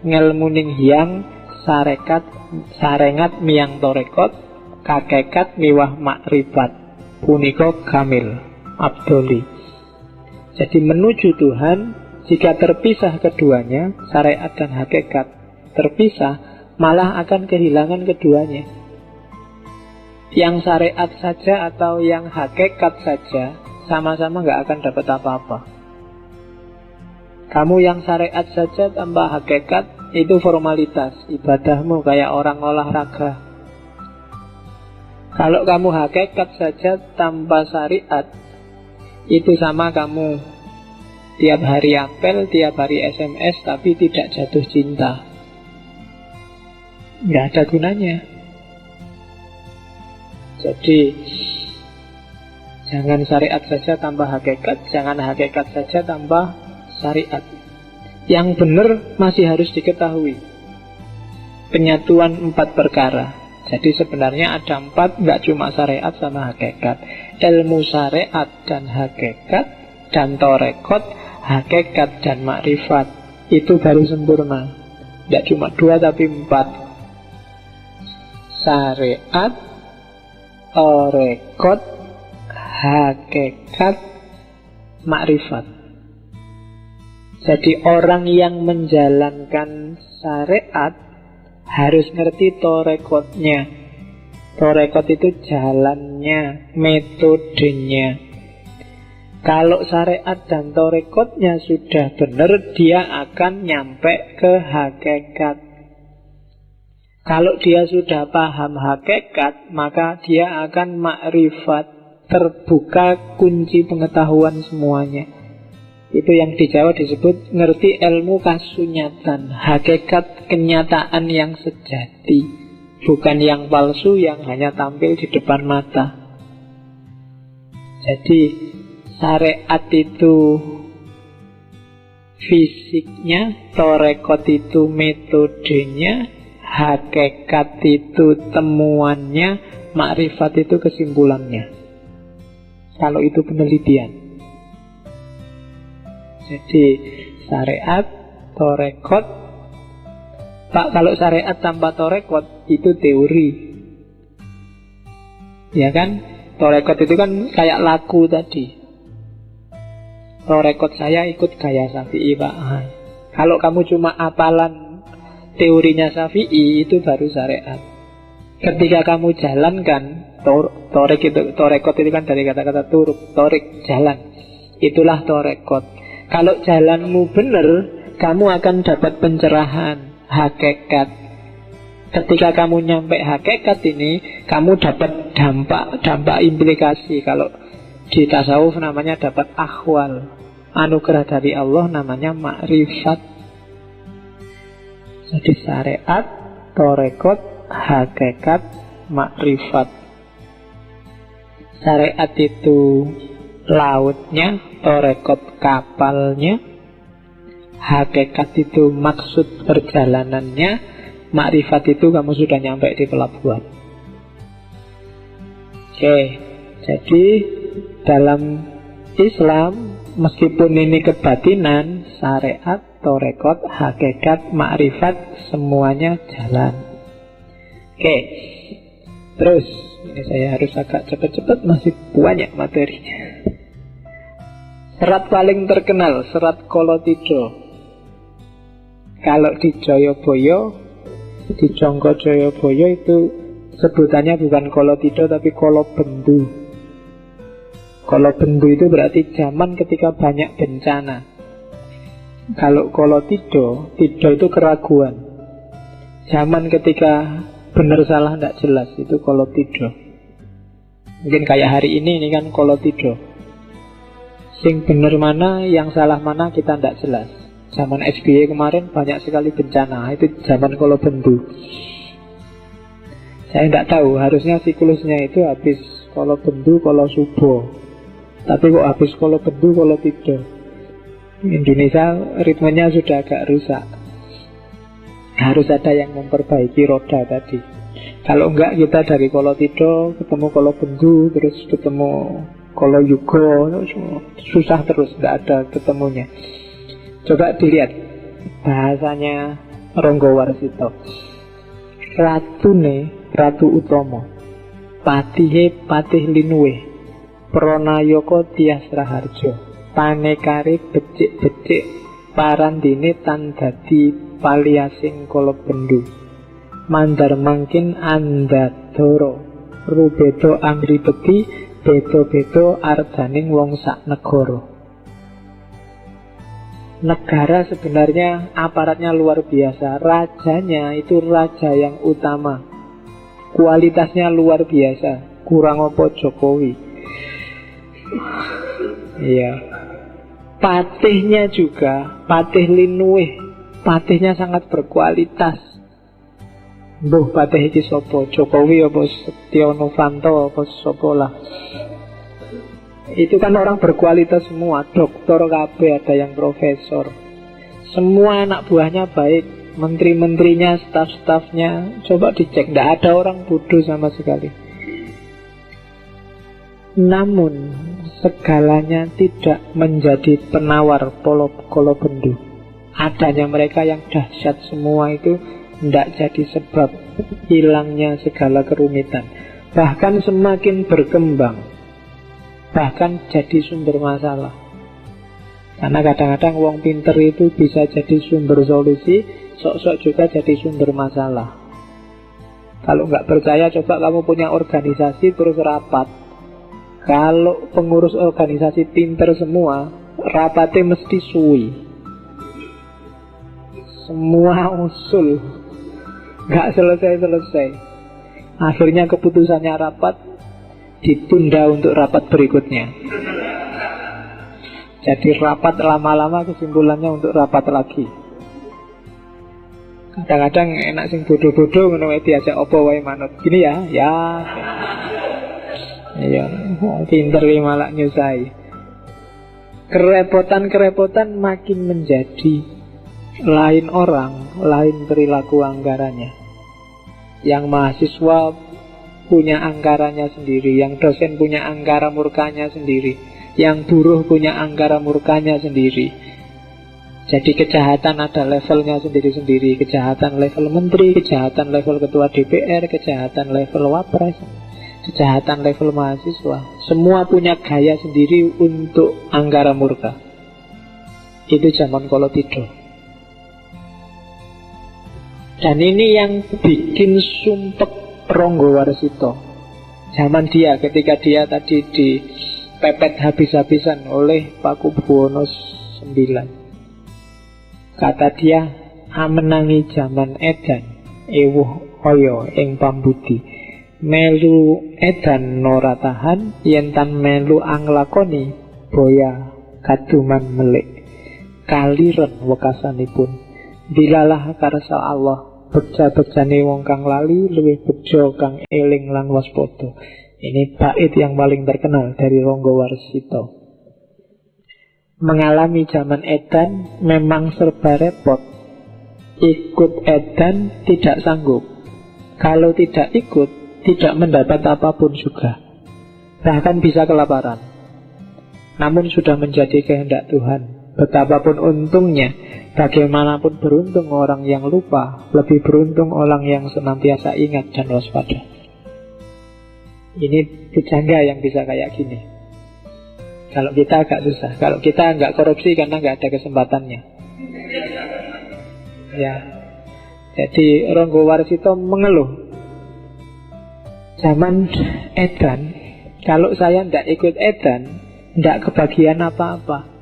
ngelmuning hyang sarengat miyang torekot kakekat miwah makrifat punika kamil abdoli. Jadi menuju Tuhan, jika terpisah keduanya, syariat dan hakikat terpisah, malah akan kehilangan keduanya. Yang syariat saja atau yang hakikat saja sama-sama nggak akan dapat apa-apa. Kamu yang syariat saja tanpa hakikat, itu formalitas, ibadahmu kayak orang olahraga. Kalau kamu hakikat saja tanpa syariat, itu sama kamu tiap hari apel, tiap hari SMS, tapi tidak jatuh cinta. Nggak ada gunanya. Jadi jangan syariat saja tanpa hakikat, jangan hakikat saja tanpa syariat. Yang benar masih harus diketahui. penyatuan 4 perkara. Jadi sebenarnya ada 4, nggak cuma syariat sama hakikat. Ilmu syariat dan hakikat, dan torekot, hakikat dan makrifat. Itu baru sempurna. Nggak cuma 2 tapi 4. Syariat, torekot, hakikat, makrifat. Jadi orang yang menjalankan syariat harus ngerti torekotnya. Torekot itu jalannya, metodenya. Kalau syariat dan torekotnya sudah benar, dia akan nyampe ke hakikat. Kalau dia sudah paham hakikat, maka dia akan makrifat, terbuka kunci pengetahuan semuanya. Itu yang di Jawa disebut ngerti ilmu kasunyatan, hakikat kenyataan yang sejati, bukan yang palsu yang hanya tampil di depan mata. Jadi syariat itu fisiknya, torekot itu metodenya, hakikat itu temuannya, makrifat itu kesimpulannya. Kalau itu penelitian. Jadi syariat, torekot. Pak, kalau syariat tanpa torekot itu teori, ya kan? Torekot itu kan kayak laku tadi. Torekot saya ikut gaya Syafi'i, Pak. Kalau kamu cuma apalan teorinya Syafi'i, itu baru syariat. Ketika kamu jalankan, torekot itu kan dari kata-kata turuk, torik, jalan. Itulah torekot. Kalau jalanmu benar, kamu akan dapat pencerahan, hakikat. Ketika kamu nyampe hakikat ini, kamu dapat dampak implikasi. Kalau di tasawuf namanya dapat akhwal, anugerah dari Allah namanya makrifat. Jadi syariat, torekot, hakikat, makrifat. Syariat itu lautnya, torekot kapalnya, hakikat itu maksud perjalanannya, makrifat itu kamu sudah nyampe di pelabuhan. Oke, jadi dalam Islam, meskipun ini kebatinan, syariat, torekot, hakikat, makrifat, semuanya jalan. Oke, terus ini saya harus agak cepat-cepat, masih banyak materinya. Serat paling terkenal, serat Kolotida. Kalau di Jayabaya, di Jongko Jayabaya itu sebutannya bukan Kolotida tapi Kolobendu. Kolobendu itu berarti zaman ketika banyak bencana. Kalau Kolotida, Tido itu keraguan. Zaman ketika benar salah tidak jelas, itu Kolotida. Mungkin kayak hari ini kan Kolotida. Sing bener mana, yang salah mana kita tidak jelas. Zaman SBY kemarin banyak sekali bencana. Itu zaman Kolobendu. Saya tidak tahu, harusnya siklusnya itu habis Kolobendu, Kolosubo. Tapi kok habis Kolobendu, Kolotida. Indonesia ritmenya sudah agak rusak. Harus ada yang memperbaiki roda tadi. Kalau enggak, kita dari Kolotida ketemu Kolobendu, terus ketemu Koloyuga, susah terus, tidak ada ketemunya. Coba dilihat bahasanya Ronggo Warsito. Ratu Utomo, patihe patih linuwe, pranayaka Tias Raharja, panekare becik-becik, parandine tan dadi paliasing Kolobendu, mandar mangkin andadara, rubedo angribeti, bedo-bedo ardaning wong sak negara. Negara sebenarnya aparatnya luar biasa. Rajanya itu raja yang utama, kualitasnya luar biasa. Kurang apa Jokowi? Iya. Patihnya juga, patih linuwih, patihnya sangat berkualitas. Mbuh patih iki sapa? Jokowi apa Setia Novanto apa sapa lah. Itu kan orang berkualitas semua, doktor KB, ada yang profesor. Semua anak buahnya baik. menteri-menterinya, staf-stafnya, coba dicek, tidak ada orang bodoh sama sekali. Namun segalanya tidak menjadi penawar kolobendu. Adanya mereka yang dahsyat semua itu tidak jadi sebab hilangnya segala kerumitan. Bahkan semakin berkembang, bahkan jadi sumber masalah. Karena kadang-kadang wong pinter itu bisa jadi sumber solusi, sok-sok juga jadi sumber masalah. Kalau nggak percaya, coba kamu punya organisasi terus rapat. Kalau pengurus organisasi pinter semua, rapatnya mesti suwi. Semua usul nggak selesai-selesai. Akhirnya keputusannya rapat ditunda untuk rapat berikutnya. Jadi rapat lama-lama kesimpulannya untuk rapat lagi. Kadang-kadang enak sing bodoh-bodoh ngono diajak opo wae manut. Gini ya. Iya, pinter ki malah nyusai. Kerepotan makin menjadi lain orang, lain perilaku anggarannya. Yang mahasiswa punya anggarannya sendiri, yang dosen punya anggaran murkanya sendiri, yang buruh punya anggaran murkanya sendiri. Jadi kejahatan ada levelnya sendiri-sendiri. Kejahatan level menteri, kejahatan level ketua DPR, kejahatan level wapres, kejahatan level mahasiswa. Semua punya gaya sendiri untuk anggaran murka. Itu zaman Kolotido. Dan ini yang bikin sumpek Ronggo Warsito. Zaman dia, ketika dia tadi dipepet habis-habisan oleh Pakubuwono IX. Kata dia, amenangi zaman edan, ewuh oyo ing pambudi. Melu edan nora tahan, yentan melu anglakoni, boya kaduman melik. Kaliren wekasanipun. Dilalah karsa Allah, beja-bejane wong kang lali, luwih bejo kang eling lan waspada. Ini bait yang paling terkenal dari Ronggo Warsito. Mengalami zaman edan memang serba repot. Ikut edan tidak sanggup. Kalau tidak ikut, tidak mendapat apapun juga. Bahkan bisa kelaparan. Namun sudah menjadi kehendak Tuhan. Betapapun untungnya, bagaimanapun beruntung orang yang lupa, lebih beruntung orang yang senantiasa ingat dan waspada. Ini pujangga yang bisa kayak gini. Kalau kita agak susah. Kalau kita nggak korupsi karena nggak ada kesempatannya. Ya. Jadi Ronggo Warsito mengeluh. Zaman edan, kalau saya nggak ikut edan, nggak kebagian apa-apa.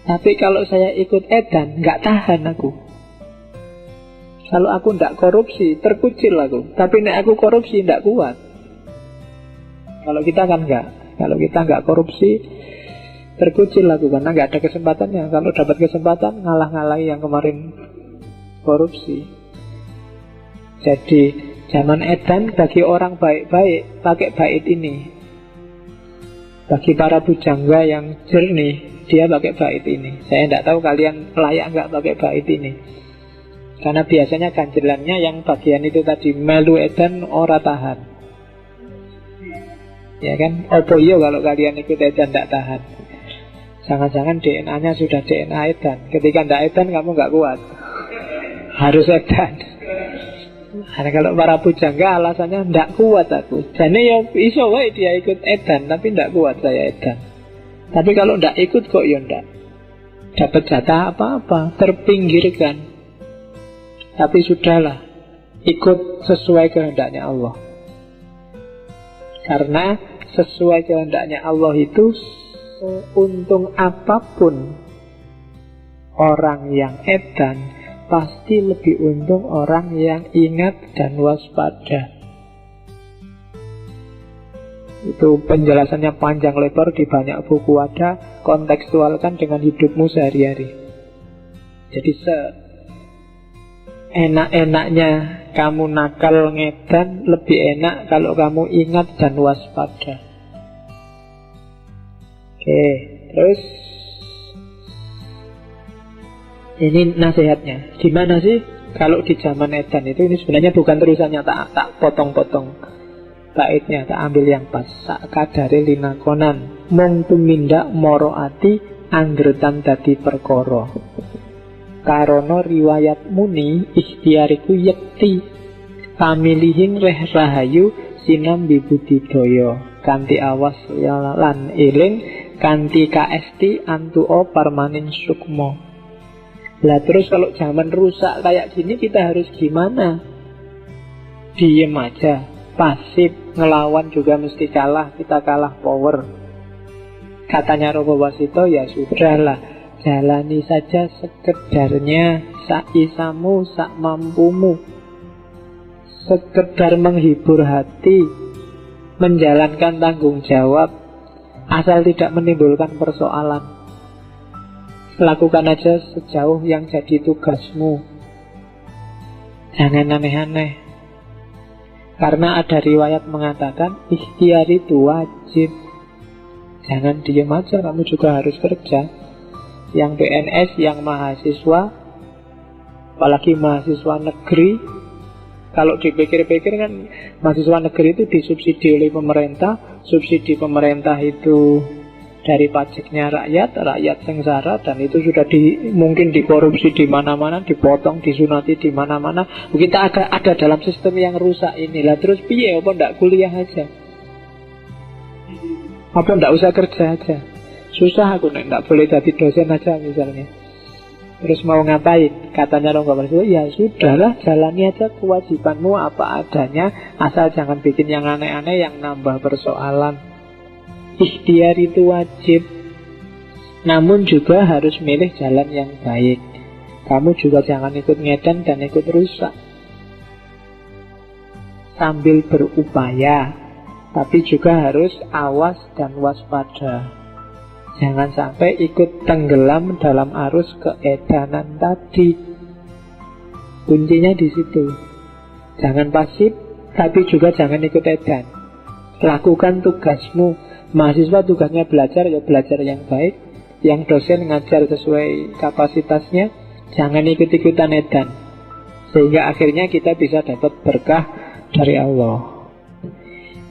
Tapi kalau saya ikut edan, nggak tahan aku. Kalau aku nggak korupsi, terkucil aku. Tapi nek aku korupsi, nggak kuat. Kalau kita kan nggak. Kalau kita nggak korupsi, terkucil aku karena nggak ada kesempatannya. Kalau dapat kesempatan, ngalah-ngalahi yang kemarin korupsi. Jadi zaman edan bagi orang baik-baik pakai bait ini. Bagi para pujangga yang jernih, dia pakai bait ini. Saya tidak tahu kalian layak nggak pakai bait ini. Karena biasanya ganjelannya yang bagian itu tadi, melu edan ora tahan. Ya kan? Opo yo kalau kalian ikut edan tidak tahan. Jangan-jangan DNA-nya sudah DNA edan. Ketika tidak edan kamu nggak kuat. Harus edan. Karena kalau para pujangga alasannya tidak kuat aku. Jadi ya iso wae dia ikut edan, tapi tidak kuat saya edan. Tapi kalau tidak ikut kok ya tidak dapat jatah apa-apa, terpinggirkan. Tapi sudahlah, ikut sesuai kehendaknya Allah. Karena sesuai kehendaknya Allah itu, untung apapun orang yang edan, pasti lebih untung orang yang ingat dan waspada. Itu penjelasannya panjang lebar di banyak buku ada. Kontekstualkan dengan hidupmu sehari-hari. Jadi enak-enaknya kamu nakal ngedan, lebih enak kalau kamu ingat dan waspada. Oke, terus Ini nasihatnya. Gimana sih kalau di zaman edan itu, ini sebenarnya bukan terusannya, tak potong-potong baitnya, tak ambil yang pas. Sak kadare linakonan mung tumindak moro ati anggretan dadi perkara. Karono riwayat muni ikhtiariku yekti pamilihin reh rahayu sinambi budidaya kanthi awas lan eling kanthi kaesti antuo parmaning sukmo. Lah terus kalau zaman rusak kayak gini kita harus gimana? Diem aja, pasif, ngelawan juga mesti kalah, kita kalah power. Katanya Rogo Wasito, ya sudahlah, jalani saja sekedarnya, sak isamu, sak mampumu. Sekedar menghibur hati, menjalankan tanggung jawab, asal tidak menimbulkan persoalan. Lakukan aja sejauh yang jadi tugasmu. Jangan aneh-aneh. Karena ada riwayat mengatakan ikhtiar itu wajib. Jangan diem aja, kamu juga harus kerja. Yang PNS, yang mahasiswa, apalagi mahasiswa negeri, kalau dipikir-pikir kan mahasiswa negeri itu disubsidi oleh pemerintah. Subsidi pemerintah itu dari pajaknya rakyat sengsara, dan itu sudah mungkin dikorupsi di mana-mana, dipotong, disunati di mana-mana. Kita ada dalam sistem yang rusak inilah. Terus piye, apa ndak kuliah aja? Apa ndak usah kerja aja? Susah aku ndak boleh jadi dosen aja misalnya. Terus mau ngapain? Katanya Rogo Wasito, ya sudahlah, jalani aja kewajibanmu apa adanya, asal jangan bikin yang aneh-aneh yang nambah persoalan. Ikhtiar itu wajib, namun juga harus milih jalan yang baik. Kamu juga jangan ikut ngedan dan ikut rusak. Sambil berupaya, tapi juga harus awas dan waspada. Jangan sampai ikut tenggelam dalam arus keedanan tadi. Kuncinya di situ. Jangan pasif, tapi juga jangan ikut edan. Lakukan tugasmu. Mahasiswa tugasnya belajar, ya belajar yang baik. Yang dosen ngajar sesuai kapasitasnya. Jangan ikut-ikutan edan, sehingga akhirnya kita bisa dapat berkah dari Allah.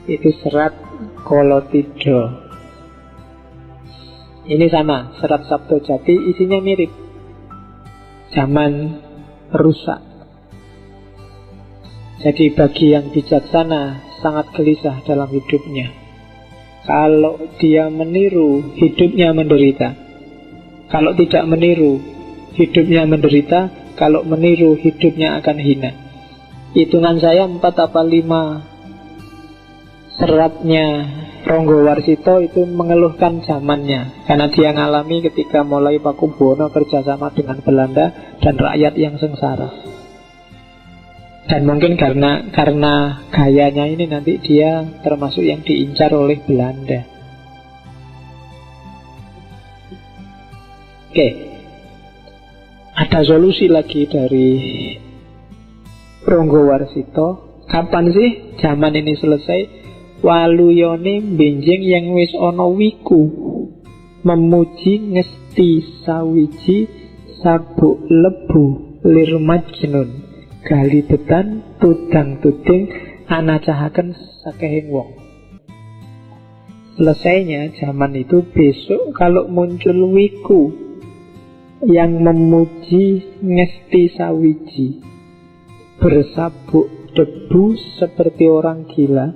Itu serat Kolotido. Ini sama, serat Sabto Jati, isinya mirip. Zaman rusak. Jadi bagi yang bijaksana sangat gelisah dalam hidupnya. Kalau dia meniru, hidupnya menderita. Kalau tidak meniru, hidupnya menderita. Kalau meniru, hidupnya akan hina. Hitungan saya 4 apa 5 seratnya Ronggo Warsito itu mengeluhkan zamannya. Karena dia ngalami ketika mulai Pakubuwono kerjasama dengan Belanda dan rakyat yang sengsara. Dan mungkin karena gayanya ini nanti dia termasuk yang diincar oleh Belanda. Oke. Ada solusi lagi dari Ronggo Warsito. Kapan sih zaman ini selesai? Waluyone benjing yang wis ono wiku, memuji ngesti sawiji sabuk lebu lirmat jenun. Gali betan tudang tuding anacahaken sakehing wong. Selesainya zaman itu besok kalau muncul wiku yang memuji ngesti sawiji, bersabuk debu seperti orang gila,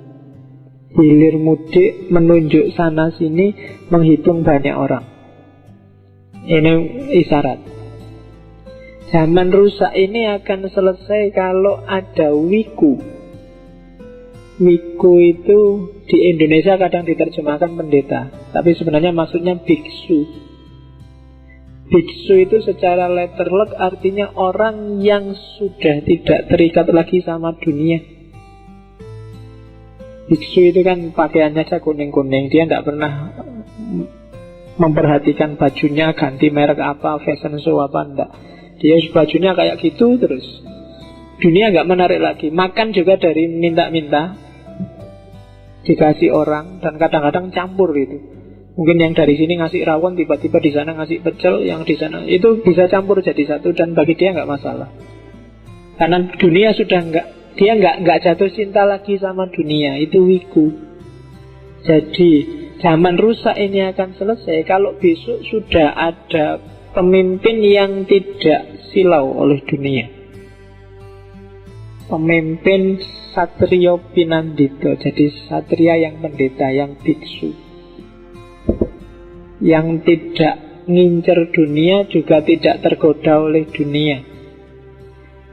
hilir mudik menunjuk sana sini, menghitung banyak orang. Ini isyarat. Zaman rusak ini akan selesai kalau ada wiku. Wiku itu di Indonesia kadang diterjemahkan pendeta, tapi sebenarnya maksudnya biksu. Biksu itu secara letterlek artinya orang yang sudah tidak terikat lagi sama dunia. Biksu itu kan pakaiannya aja kuning-kuning, dia tidak pernah memperhatikan bajunya ganti merek apa, fashion show apa, enggak. Dia bajunya kayak gitu terus. Dunia nggak menarik lagi. Makan juga dari minta-minta, dikasih orang, dan kadang-kadang campur gitu. Mungkin yang dari sini ngasih rawon, tiba-tiba di sana ngasih pecel, yang di sana itu bisa campur jadi satu, dan bagi dia nggak masalah. Karena dunia sudah dia nggak jatuh cinta lagi sama dunia, itu wiku. Jadi zaman rusak ini akan selesai kalau besok sudah ada pemimpin yang tidak silau oleh dunia. Pemimpin Satrio Pinandito, jadi satria yang pendeta, yang biksu, yang tidak ngincer dunia, juga tidak tergoda oleh dunia,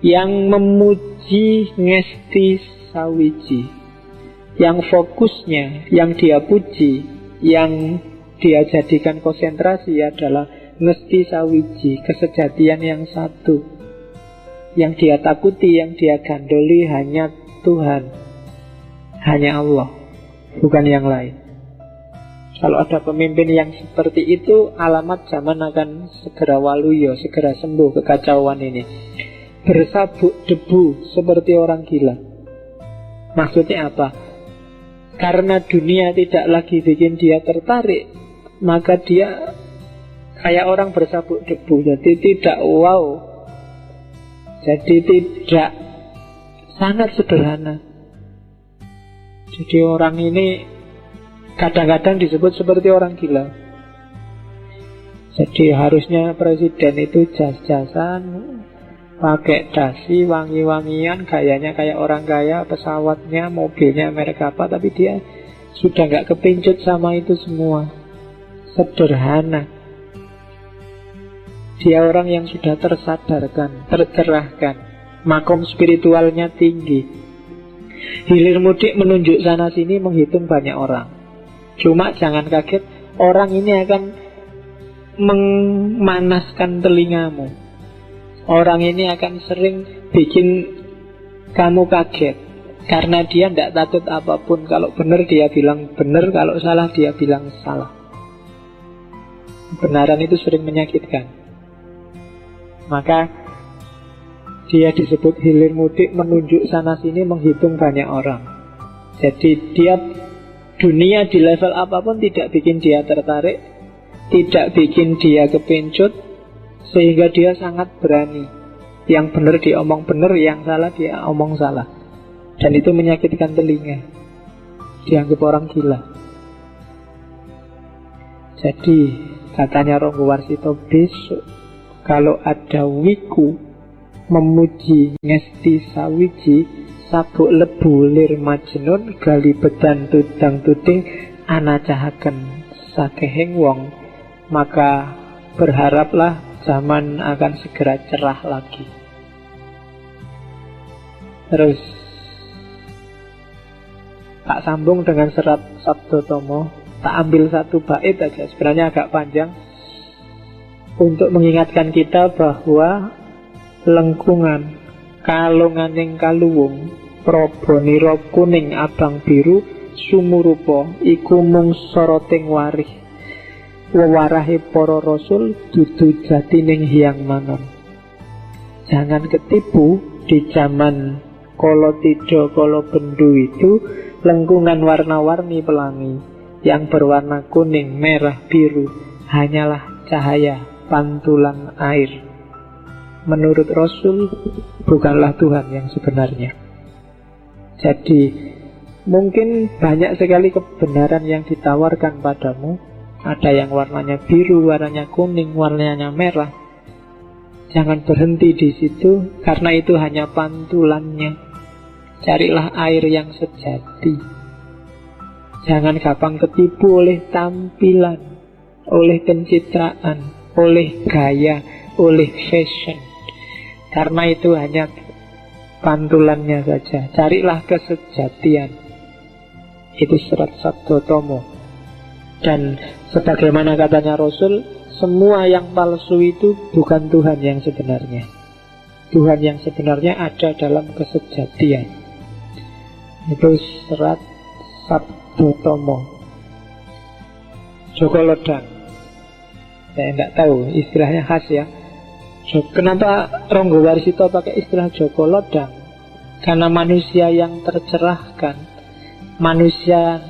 yang memuji Ngesti Sawiji, yang fokusnya, yang dia puji, yang dia jadikan konsentrasi adalah Ngesti Sawiji, kesejatian yang satu. Yang dia takuti, yang dia gandoli hanya Tuhan, hanya Allah, bukan yang lain. Kalau ada pemimpin yang seperti itu, alamat zaman akan segera waluyo, segera sembuh kekacauan ini. Bersabuk debu seperti orang gila. Maksudnya apa? Karena dunia tidak lagi bikin dia tertarik, maka dia kayak orang bersabuk debu. Jadi tidak wow, jadi tidak, sangat sederhana. Jadi orang ini kadang-kadang disebut seperti orang gila. Jadi harusnya presiden itu jas-jasan, pakai dasi, wangi-wangian, gayanya kayak orang kaya, pesawatnya, mobilnya merek apa, tapi dia sudah nggak kepincut sama itu semua. Sederhana. Dia orang yang sudah tersadarkan, tercerahkan, makom spiritualnya tinggi. Hilir mudik menunjuk sana sini, menghitung banyak orang. Cuma jangan kaget, orang ini akan memanaskan telingamu. Orang ini akan sering bikin kamu kaget, karena dia tidak takut apapun. Kalau benar dia bilang benar, kalau salah dia bilang salah. Kebenaran itu sering menyakitkan. Maka dia disebut hilir mudik, menunjuk sana sini, menghitung banyak orang. Jadi dia, dunia di level apapun tidak bikin dia tertarik, tidak bikin dia kepincut, sehingga dia sangat berani. Yang benar dia omong benar, yang salah dia omong salah. Dan itu menyakitkan telinga. Dianggap orang gila. Jadi katanya Ronggo Warsito, besok kalau ada wiku memuji Ngesti Sawiji, sabuk lebu lir majnun, gali bedan tudang tuding, anacahaken sakehing wong, maka berharaplah zaman akan segera cerah lagi. Terus tak sambung dengan serat Sabdo Tomo, tak ambil satu bait aja, sebenarnya agak panjang, untuk mengingatkan kita bahwa lengkungan kalunganing kaluwung proboniro kuning abang biru sumurupa iku mung soroting warih wewarahe para rasul dudu jatining hyang manon. Jangan ketipu di zaman kala tidha kala bendu itu, lengkungan warna-warni pelangi yang berwarna kuning, merah, biru hanyalah cahaya pantulan air. Menurut Rasul, bukanlah Tuhan yang sebenarnya. Jadi mungkin banyak sekali kebenaran yang ditawarkan padamu. Ada yang warnanya biru, warnanya kuning, warnanya merah. Jangan berhenti di situ, karena itu hanya pantulannya. Carilah air yang sejati. Jangan gampang ketipu oleh tampilan, oleh pencitraan, oleh gaya, oleh fashion. Karena itu hanya pantulannya saja. Carilah kesejatian. Itu serat Sabdo Tomo. Dan sebagaimana katanya Rasul, semua yang palsu itu bukan Tuhan yang sebenarnya. Tuhan yang sebenarnya ada dalam kesejatian. Itu serat Sabdo Tomo. Joko Lodang. Saya tidak tahu, istilahnya khas ya. Kenapa Ronggo Warsito pakai istilah Joko Lodang? Karena manusia yang tercerahkan, manusia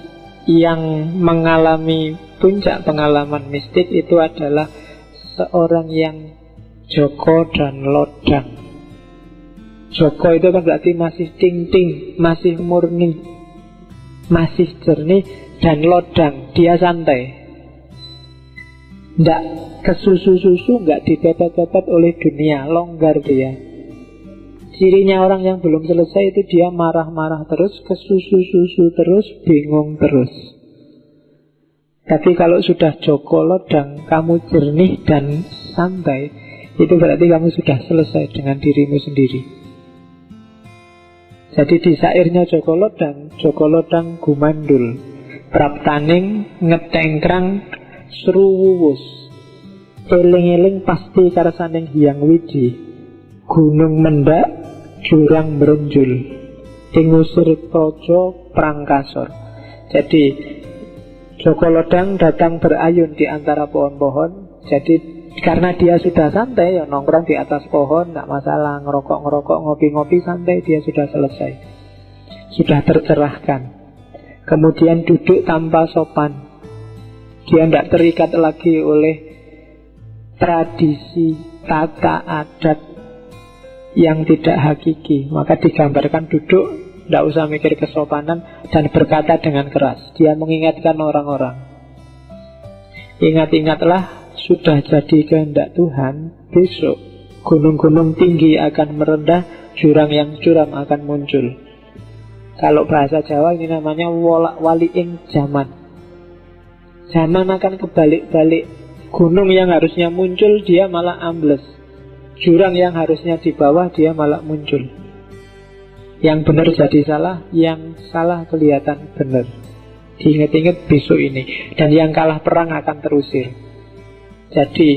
yang mengalami puncak pengalaman mistik itu adalah seorang yang joko dan lodang. Joko itu kan berarti masih ting-ting, masih murni, masih jernih. Dan lodang, dia santai, tidak kesusu-susu, nggak dipepet-pepet oleh dunia, longgar dia. Cirinya orang yang belum selesai itu dia marah-marah terus, kesusu-susu terus, bingung terus. Tapi kalau sudah joko lodang, kamu jernih dan santai, itu berarti kamu sudah selesai dengan dirimu sendiri. Jadi di sairnya joko lodang gumandul, praptaning ngetengkrang sruwuwus, eling-eling pasti karsaning hyang wiji, gunung mendak jurang merenjul, ingusir projo prangkasor. Jadi joko lodang datang berayun di antara pohon-pohon. Jadi karena dia sudah santai, ya nongkrong di atas pohon, tidak masalah, ngerokok-ngerokok, ngopi-ngopi, santai, dia sudah selesai, sudah tercerahkan. Kemudian duduk tanpa sopan, dia tidak terikat lagi oleh tradisi, tata adat yang tidak hakiki. Maka digambarkan duduk, tidak usah mikir kesopanan, dan berkata dengan keras. Dia mengingatkan orang-orang, ingat-ingatlah, sudah jadi kehendak Tuhan, besok gunung-gunung tinggi akan merendah, jurang yang curam akan muncul. Kalau bahasa Jawa ini namanya wolak waliing zaman. Zaman akan kebalik-balik. Gunung yang harusnya muncul, dia malah ambles. Jurang yang harusnya di bawah, dia malah muncul. Yang benar jadi salah, yang salah kelihatan benar. Diingat-ingat besok ini. Dan yang kalah perang akan terusir. Jadi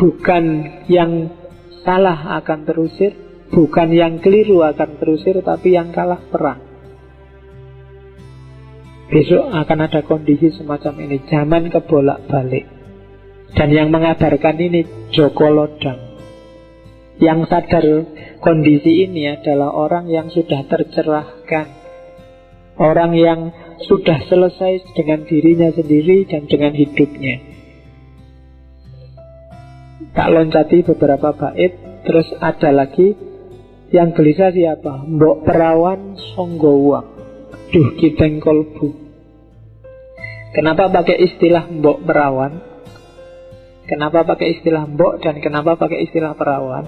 bukan yang salah akan terusir, bukan yang keliru akan terusir, tapi yang kalah perang. Besok akan ada kondisi semacam ini, zaman kebolak-balik. Dan yang mengabarkan ini joko lodang. Yang sadar kondisi ini adalah orang yang sudah tercerahkan, orang yang sudah selesai dengan dirinya sendiri dan dengan hidupnya. Tak loncati beberapa bait. Terus ada lagi yang gelisah siapa? Mbok perawan songgowang, duh kiteng kolbu. Kenapa pakai istilah mbok perawan? Kenapa pakai istilah mbok dan kenapa pakai istilah perawan?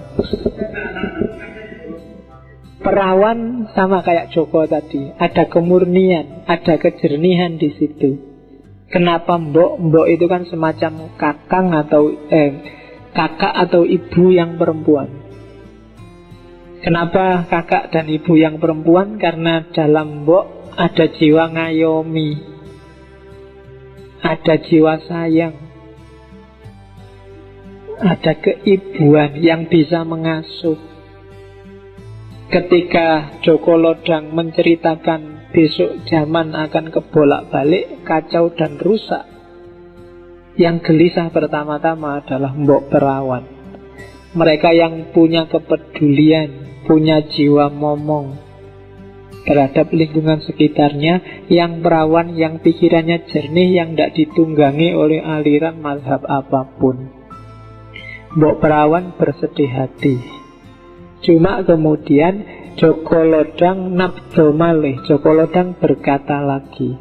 Perawan sama kayak Joko tadi, ada kemurnian, ada kejernihan di situ. Kenapa mbok? Mbok itu kan semacam kakang atau kakak atau ibu yang perempuan. Kenapa kakak dan ibu yang perempuan? Karena dalam mbok ada jiwa ngayomi, ada jiwa sayang, ada keibuan yang bisa mengasuh. Ketika Joko Lodang menceritakan besok zaman akan kebolak-balik, kacau dan rusak, yang gelisah pertama-tama adalah mbok perawan. Mereka yang punya kepedulian, punya jiwa momong terhadap lingkungan sekitarnya, yang perawan, yang pikirannya jernih, yang tidak ditunggangi oleh aliran mazhab apapun. Mbok perawan bersedih hati. Cuma kemudian Joko Lodang nabdo malih, Joko Lodang berkata lagi,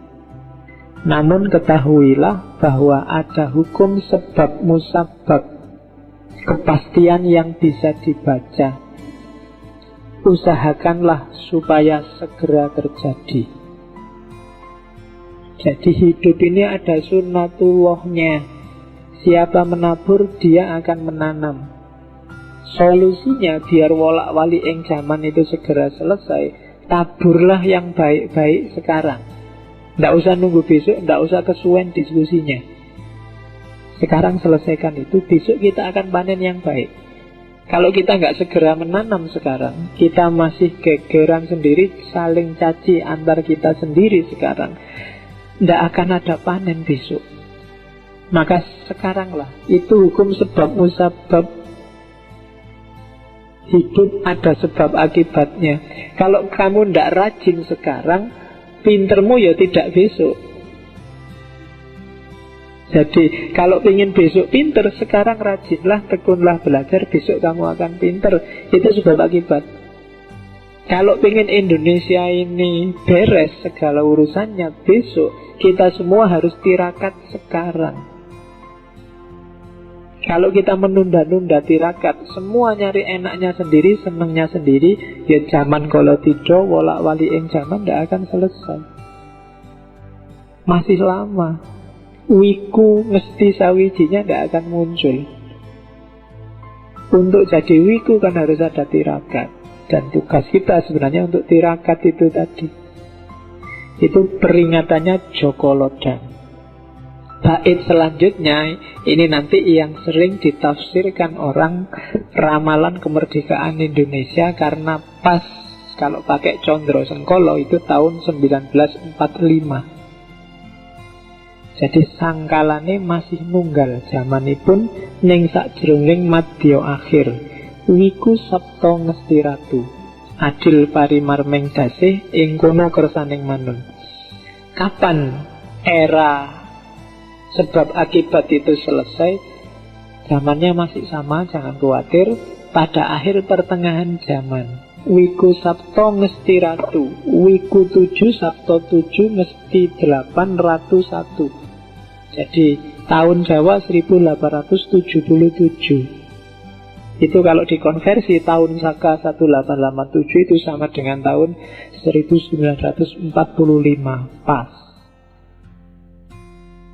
namun ketahuilah bahwa ada hukum sebab musabab, kepastian yang bisa dibaca. Usahakanlah supaya segera terjadi. Jadi hidup ini ada sunnatullahnya. Siapa menabur, dia akan menanam. Solusinya biar wolak-wali ing zaman itu segera selesai, taburlah yang baik-baik sekarang. Tidak usah nunggu besok, tidak usah kesuwen diskusinya. Sekarang selesaikan itu, besok kita akan panen yang baik. Kalau kita nggak segera menanam sekarang, kita masih gegeran sendiri, saling caci antar kita sendiri sekarang, tidak akan ada panen besok. Maka sekaranglah, itu hukum sebab musabab. Hidup ada sebab akibatnya. Kalau kamu tidak rajin sekarang, pintermu ya tidak besok. Jadi kalau ingin besok pinter, sekarang rajinlah, tekunlah belajar, besok kamu akan pinter. Itu sebab akibat. Kalau ingin Indonesia ini beres segala urusannya, besok kita semua harus tirakat sekarang. Kalau kita menunda-nunda tirakat, semua nyari enaknya sendiri, senangnya sendiri, ya zaman kalau tidur, wolak-wali yang zaman tidak akan selesai. Masih lama. Wiku mesti sawijinya tidak akan muncul. Untuk jadi wiku kan harus ada tirakat. Dan tugas kita sebenarnya untuk tirakat itu tadi. Itu peringatannya Joko Lodang. Bait selanjutnya ini nanti yang sering ditafsirkan orang ramalan kemerdekaan Indonesia, karena pas kalau pakai Condro Sengkolo itu tahun 1945. Jadi sangkalane masih nunggal zamanipun ning sakjroning madya akhir. Wiku Sabto Ngesti Ratu, adil parimarmeng dasih ing kono kersaning manun. Kapan era sebab akibat itu selesai? Zamannya masih sama, jangan khawatir. Pada akhir pertengahan zaman, Wiku Sabto Ngesti Ratu, Wiku 7 Sabto 7 Ngesti 8 Ratu 1. Jadi tahun Jawa 1877. Itu kalau dikonversi tahun Saka 1887 itu sama dengan tahun 1945. Pas.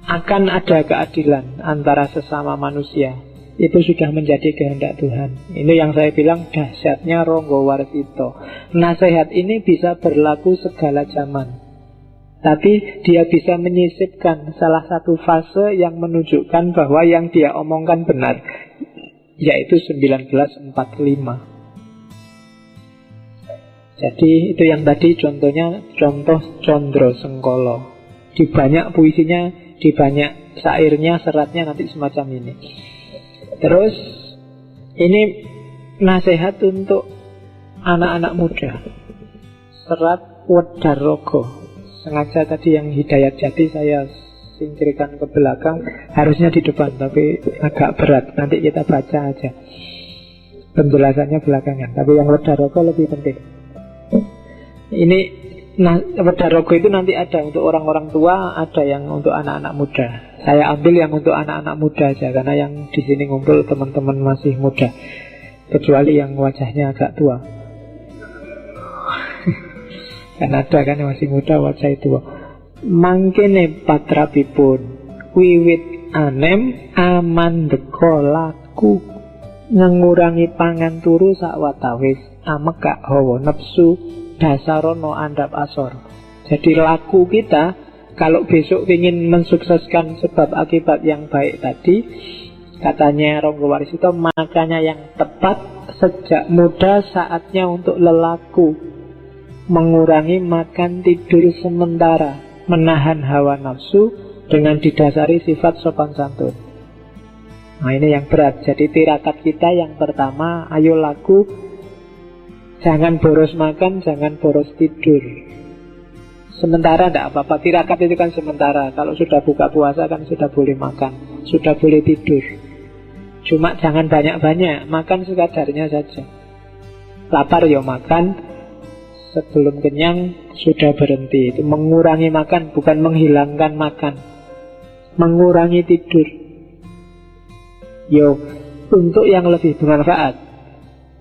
Akan ada keadilan antara sesama manusia. Itu sudah menjadi kehendak Tuhan. Ini yang saya bilang dahsyatnya Ronggo Warsito. Nasihat ini bisa berlaku segala zaman. Tapi dia bisa menyisipkan salah satu fase yang menunjukkan bahwa yang dia omongkan benar, yaitu 1945. Jadi itu yang tadi contohnya, contoh Condro Sengkolo. Di banyak puisinya, di banyak syairnya, seratnya nanti semacam ini. Terus ini nasihat untuk anak-anak muda. Serat Wedarogo. Sengaja tadi yang Hidayat Jati saya singkirkan ke belakang, harusnya di depan, tapi agak berat. Nanti kita baca aja, penjelasannya belakangan. Tapi yang Wedarogo lebih penting. Ini Wedarogo itu nanti ada untuk orang-orang tua, ada yang untuk anak-anak muda. Saya ambil yang untuk anak-anak muda aja, karena yang di sini ngumpul teman-teman masih muda, kecuali yang wajahnya agak tua. Kan ada kan yang masih muda wajah itu. Mangkene patrapipun wiwit anem amandeka laku, mengurangi pangan turu sakwatawis amekak hawa nepsu dasarono andap asor. Jadi laku kita kalau besok ingin mensukseskan sebab akibat yang baik tadi, katanya Ronggo Warsito, makanya yang tepat sejak muda saatnya untuk lelaku, mengurangi makan tidur sementara, menahan hawa nafsu dengan didasari sifat sopan santun. Nah ini yang berat. Jadi tirakat kita yang pertama, ayo laku, jangan boros makan, jangan boros tidur. Sementara tidak apa-apa, tirakat itu kan sementara. Kalau sudah buka puasa kan sudah boleh makan, sudah boleh tidur. Cuma jangan banyak-banyak, makan sekadarnya saja. Lapar ya makan, sebelum kenyang sudah berhenti. Itu mengurangi makan, bukan menghilangkan makan. Mengurangi tidur. Yo, untuk yang lebih bermanfaat.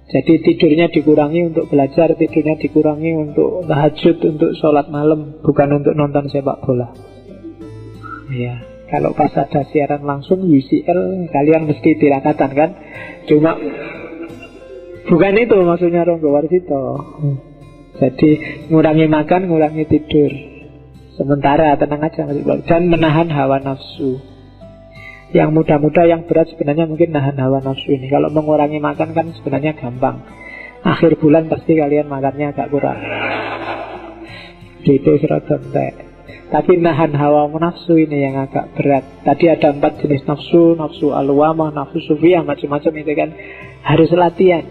Jadi tidurnya dikurangi untuk belajar, tidurnya dikurangi untuk tahajud, untuk sholat malam, bukan untuk nonton sepak bola. Ya, kalau pas ada siaran langsung UCL, kalian mesti tirakatan kan? Cuma bukan itu maksudnya Ronggo Warsito. Jadi ngurangi makan, ngurangi tidur sementara, tenang aja. Dan menahan hawa nafsu. Yang muda-muda, yang berat sebenarnya mungkin nahan hawa nafsu ini. Kalau mengurangi makan kan sebenarnya gampang. Akhir bulan pasti kalian makannya agak kurang. Itu seragam entek. Tapi nahan hawa nafsu ini yang agak berat. Tadi ada 4 jenis nafsu, nafsu al-lawamah, nafsu sufiyah, macam-macam itu kan. Harus latihan.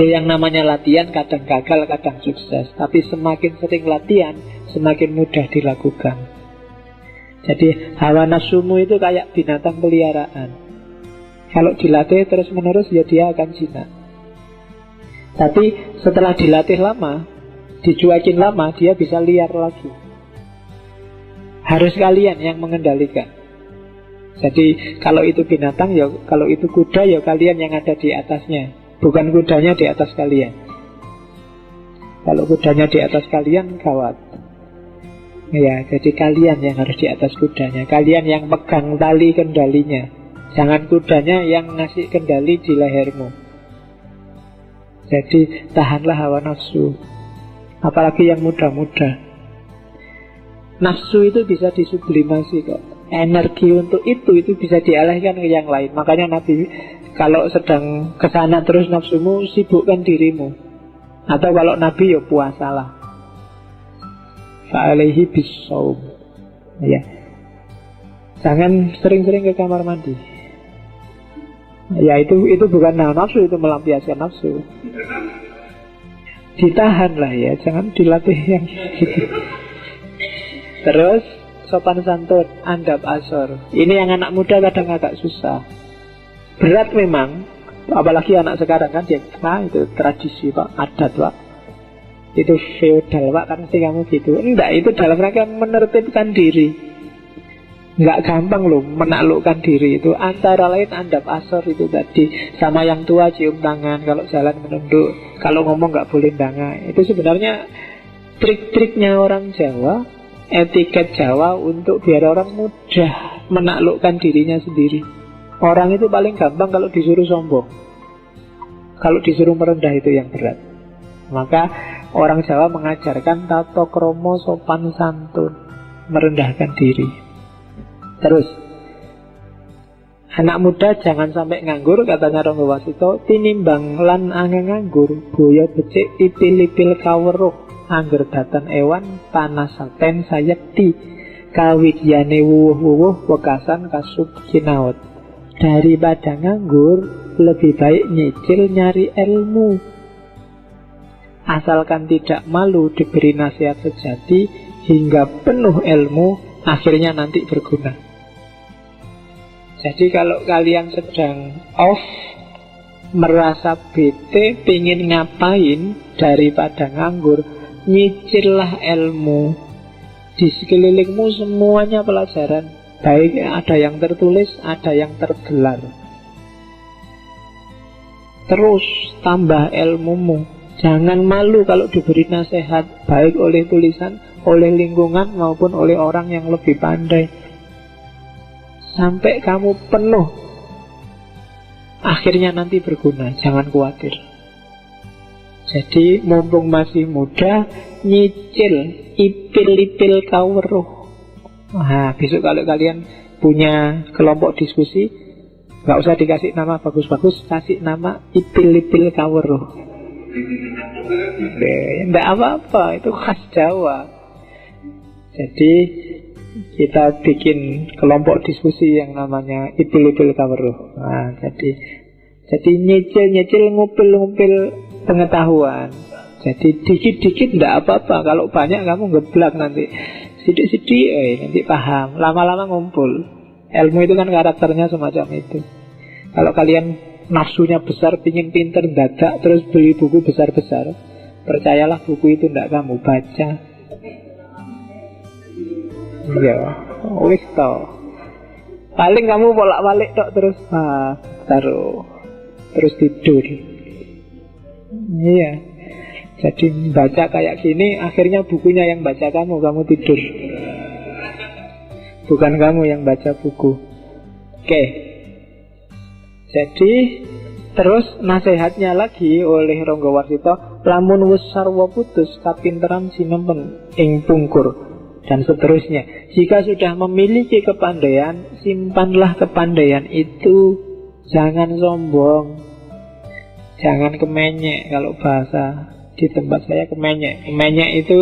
Yang namanya latihan kadang gagal, kadang sukses. Tapi semakin sering latihan, semakin mudah dilakukan. Jadi hawa nafsumu itu kayak binatang peliharaan. Kalau dilatih terus menerus ya dia akan jinak. Tapi setelah dilatih lama, dicuekin lama, dia bisa liar lagi. Harus kalian yang mengendalikan. Jadi kalau itu binatang ya, kalau itu kuda ya kalian yang ada di atasnya, bukan kudanya di atas kalian. Kalau kudanya di atas kalian gawat. Ya, jadi kalian yang harus di atas kudanya. Kalian yang pegang tali kendalinya. Jangan kudanya yang ngasih kendali di lehermu. Jadi tahanlah hawa nafsu. Apalagi yang muda-muda. Nafsu itu bisa disublimasi kok. Energi untuk itu bisa dialihkan ke yang lain. Makanya Nabi kalau sedang kesana terus nafsumu, sibukkan dirimu. Atau kalau Nabi ya puasalah. Fa'alaihi bisawm. Ya. Jangan sering-sering ke kamar mandi. Ya itu bukan nafsu, itu melampiaskan nafsu. Ditahan lah ya, jangan dilatih yang gitu. Terus sopan santun, andap asor. Ini yang anak muda kadang agak susah. Berat memang, apalagi anak sekarang kan dia, nah itu tradisi Pak, adat Pak. Itu feodal Pak, kan mesti kamu gitu. Enggak, itu dalam rangka menertibkan diri. Enggak gampang loh menaklukkan diri itu. Antara lain andap asor itu tadi. Sama yang tua cium tangan, kalau jalan menunduk, kalau ngomong enggak boleh ndanga. Itu sebenarnya trik-triknya orang Jawa, etiket Jawa untuk biar orang mudah menaklukkan dirinya sendiri. Orang itu paling gampang kalau disuruh sombong. Kalau disuruh merendah itu yang berat. Maka orang Jawa mengajarkan tata krama sopan santun, merendahkan diri. Terus anak muda jangan sampai nganggur, katanya Rangga Warsita, tinimbang lan angin nganggur, boyo becik ipil-ipil kaweruh, angger datan ewan panasaten sayekti, kawidyane wuwuh-wuwuh wekasan kasub kinaut. Daripada nganggur, lebih baik nyicil nyari ilmu. Asalkan tidak malu diberi nasihat sejati, hingga penuh ilmu, akhirnya nanti berguna. Jadi kalau kalian sedang off, merasa bete, pingin ngapain daripada nganggur, nyicillah ilmu. Di sekelilingmu semuanya pelajaran. Baik ada yang tertulis, ada yang tergelar. Terus tambah ilmumu. Jangan malu kalau diberi nasihat, baik oleh tulisan, oleh lingkungan, maupun oleh orang yang lebih pandai. Sampai kamu penuh, akhirnya nanti berguna. Jangan khawatir. Jadi mumpung masih muda, nyicil ipil-ipil kaweruh. Nah, besok kalau kalian punya kelompok diskusi, gak usah dikasih nama bagus-bagus, kasih nama ipil-ipil kaweruh. Tidak apa-apa, itu khas Jawa. Jadi kita bikin kelompok diskusi yang namanya ipil-ipil kaweruh. Nah, jadi nyicil-nyicil, ngupil-ngupil pengetahuan. Jadi dikit-dikit tidak apa-apa. Kalau banyak kamu ngeblak nanti. Sidik-sidik nanti paham. Lama-lama ngumpul. Ilmu itu kan karakternya semacam itu. Kalau kalian nafsunya besar, pingin pinter, dadak, terus beli buku besar-besar, percayalah buku itu tidak kamu baca. Ya, wis to. Paling kamu bolak-balik tok terus taruh, terus tidur. Iya. Jadi baca kayak gini, akhirnya bukunya yang baca kamu tidur. Bukan kamu yang baca buku. Oke. Jadi terus nasihatnya lagi oleh Rangga Warsita, lamun wis sarwa putus kapinteran sinempen ing pungkur, dan seterusnya. Jika sudah memiliki kepandaian, simpanlah kepandaian itu. Jangan sombong, jangan kemenyek. Kalau bahasa di tempat saya kemenyek. Kemenyek itu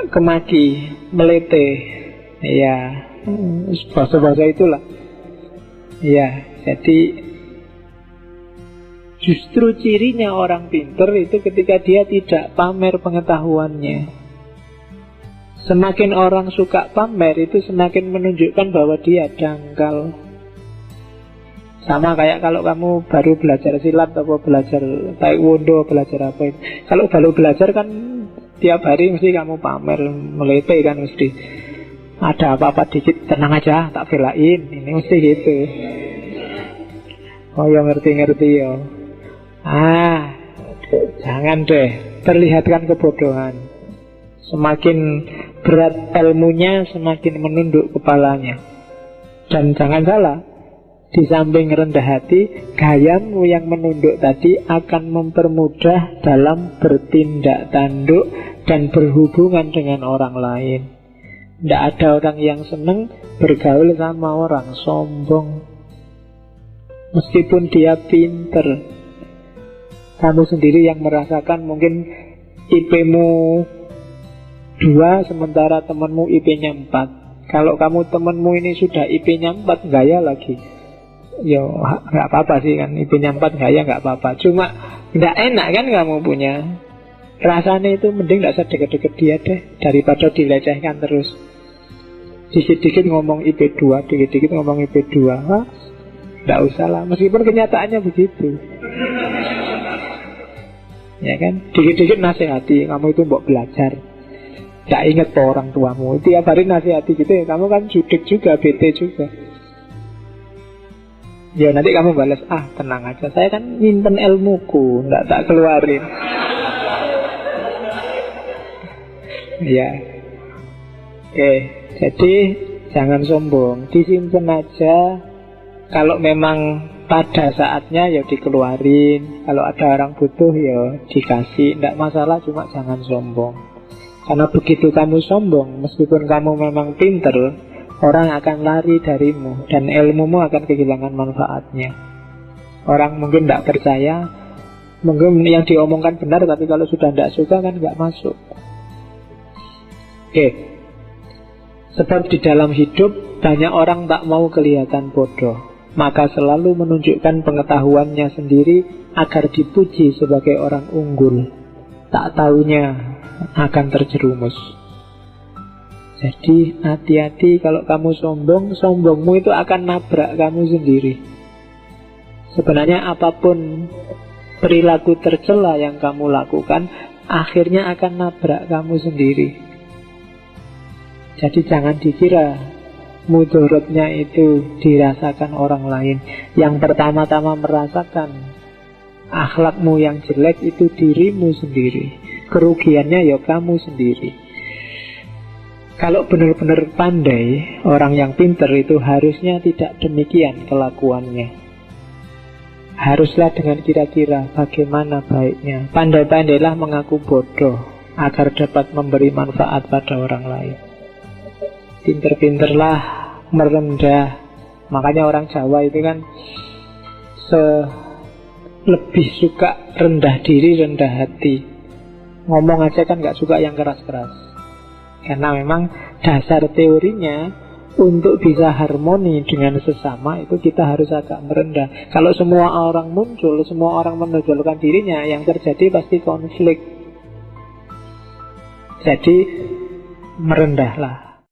kemaki, melete. Ya, bahasa-bahasa itulah. Ya, jadi justru cirinya orang pinter itu ketika dia tidak pamer pengetahuannya. Semakin orang suka pamer itu semakin menunjukkan bahwa dia dangkal. Sama kayak kalau kamu baru belajar silat atau belajar taekwondo, belajar apa itu. Kalau baru belajar kan tiap hari mesti kamu pamer, melete kan mesti. Ada apa-apa dikit, tenang aja, tak belain. Ini mesti gitu. Oh ya ngerti-ngerti ya. Jangan deh perlihatkan kebodohan. Semakin berat ilmunya, semakin menunduk kepalanya. Dan jangan salah, di samping rendah hati, gayamu yang menunduk tadi akan mempermudah dalam bertindak tanduk dan berhubungan dengan orang lain. Tidak ada orang yang senang bergaul sama orang sombong. Meskipun dia pinter, kamu sendiri yang merasakan mungkin IP-mu 2 sementara temanmu IP-nya 4. Kalau kamu temanmu ini sudah IP-nya 4, gaya lagi. Ya gak apa-apa sih kan, IP-nya 4 gaya gak apa-apa. Cuma gak enak kan kamu punya. Rasanya itu mending gak usah deket-deket dia deh, daripada dilecehkan terus. Dikit-dikit ngomong IP2, dikit-dikit ngomong IP2. Gak usah lah, meskipun kenyataannya begitu. Ya kan, dikit-dikit nasihati, kamu itu mau belajar. Gak inget ke orang tuamu, tiap hari nasihati gitu ya, kamu kan judik juga, bete juga. Ya nanti kamu balas, tenang aja, saya kan nyimpen ilmuku, gak tak keluarin. Ya. Oke, jadi jangan sombong, disimpan aja. Kalau memang pada saatnya ya dikeluarin. Kalau ada orang butuh ya dikasih, tidak masalah, cuma jangan sombong. Karena begitu kamu sombong, meskipun kamu memang pinter, orang akan lari darimu dan ilmumu akan kehilangan manfaatnya. Orang mungkin tidak percaya, mungkin yang diomongkan benar, tapi kalau sudah tidak suka kan nggak masuk. Oke. Sebab di dalam hidup banyak orang tak mau kelihatan bodoh, maka selalu menunjukkan pengetahuannya sendiri agar dipuji sebagai orang unggul. Tak taunya akan terjerumus. Jadi hati-hati kalau kamu sombong, sombongmu itu akan nabrak kamu sendiri. Sebenarnya apapun perilaku tercela yang kamu lakukan, akhirnya akan nabrak kamu sendiri. Jadi jangan dikira mudorotnya itu dirasakan orang lain. Yang pertama-tama merasakan akhlakmu yang jelek itu dirimu sendiri. Kerugiannya ya kamu sendiri. Kalau benar-benar pandai, orang yang pintar itu harusnya tidak demikian kelakuannya. Haruslah dengan kira-kira bagaimana baiknya. Pandai-pandailah mengaku bodoh agar dapat memberi manfaat pada orang lain. Pinter-pinterlah merendah. Makanya orang Jawa itu kan lebih suka rendah diri, rendah hati. Ngomong aja kan gak suka yang keras-keras. Karena memang dasar teorinya untuk bisa harmoni dengan sesama itu kita harus agak merendah. Kalau semua orang muncul, semua orang menonjolkan dirinya, yang terjadi pasti konflik. Jadi merendahlah.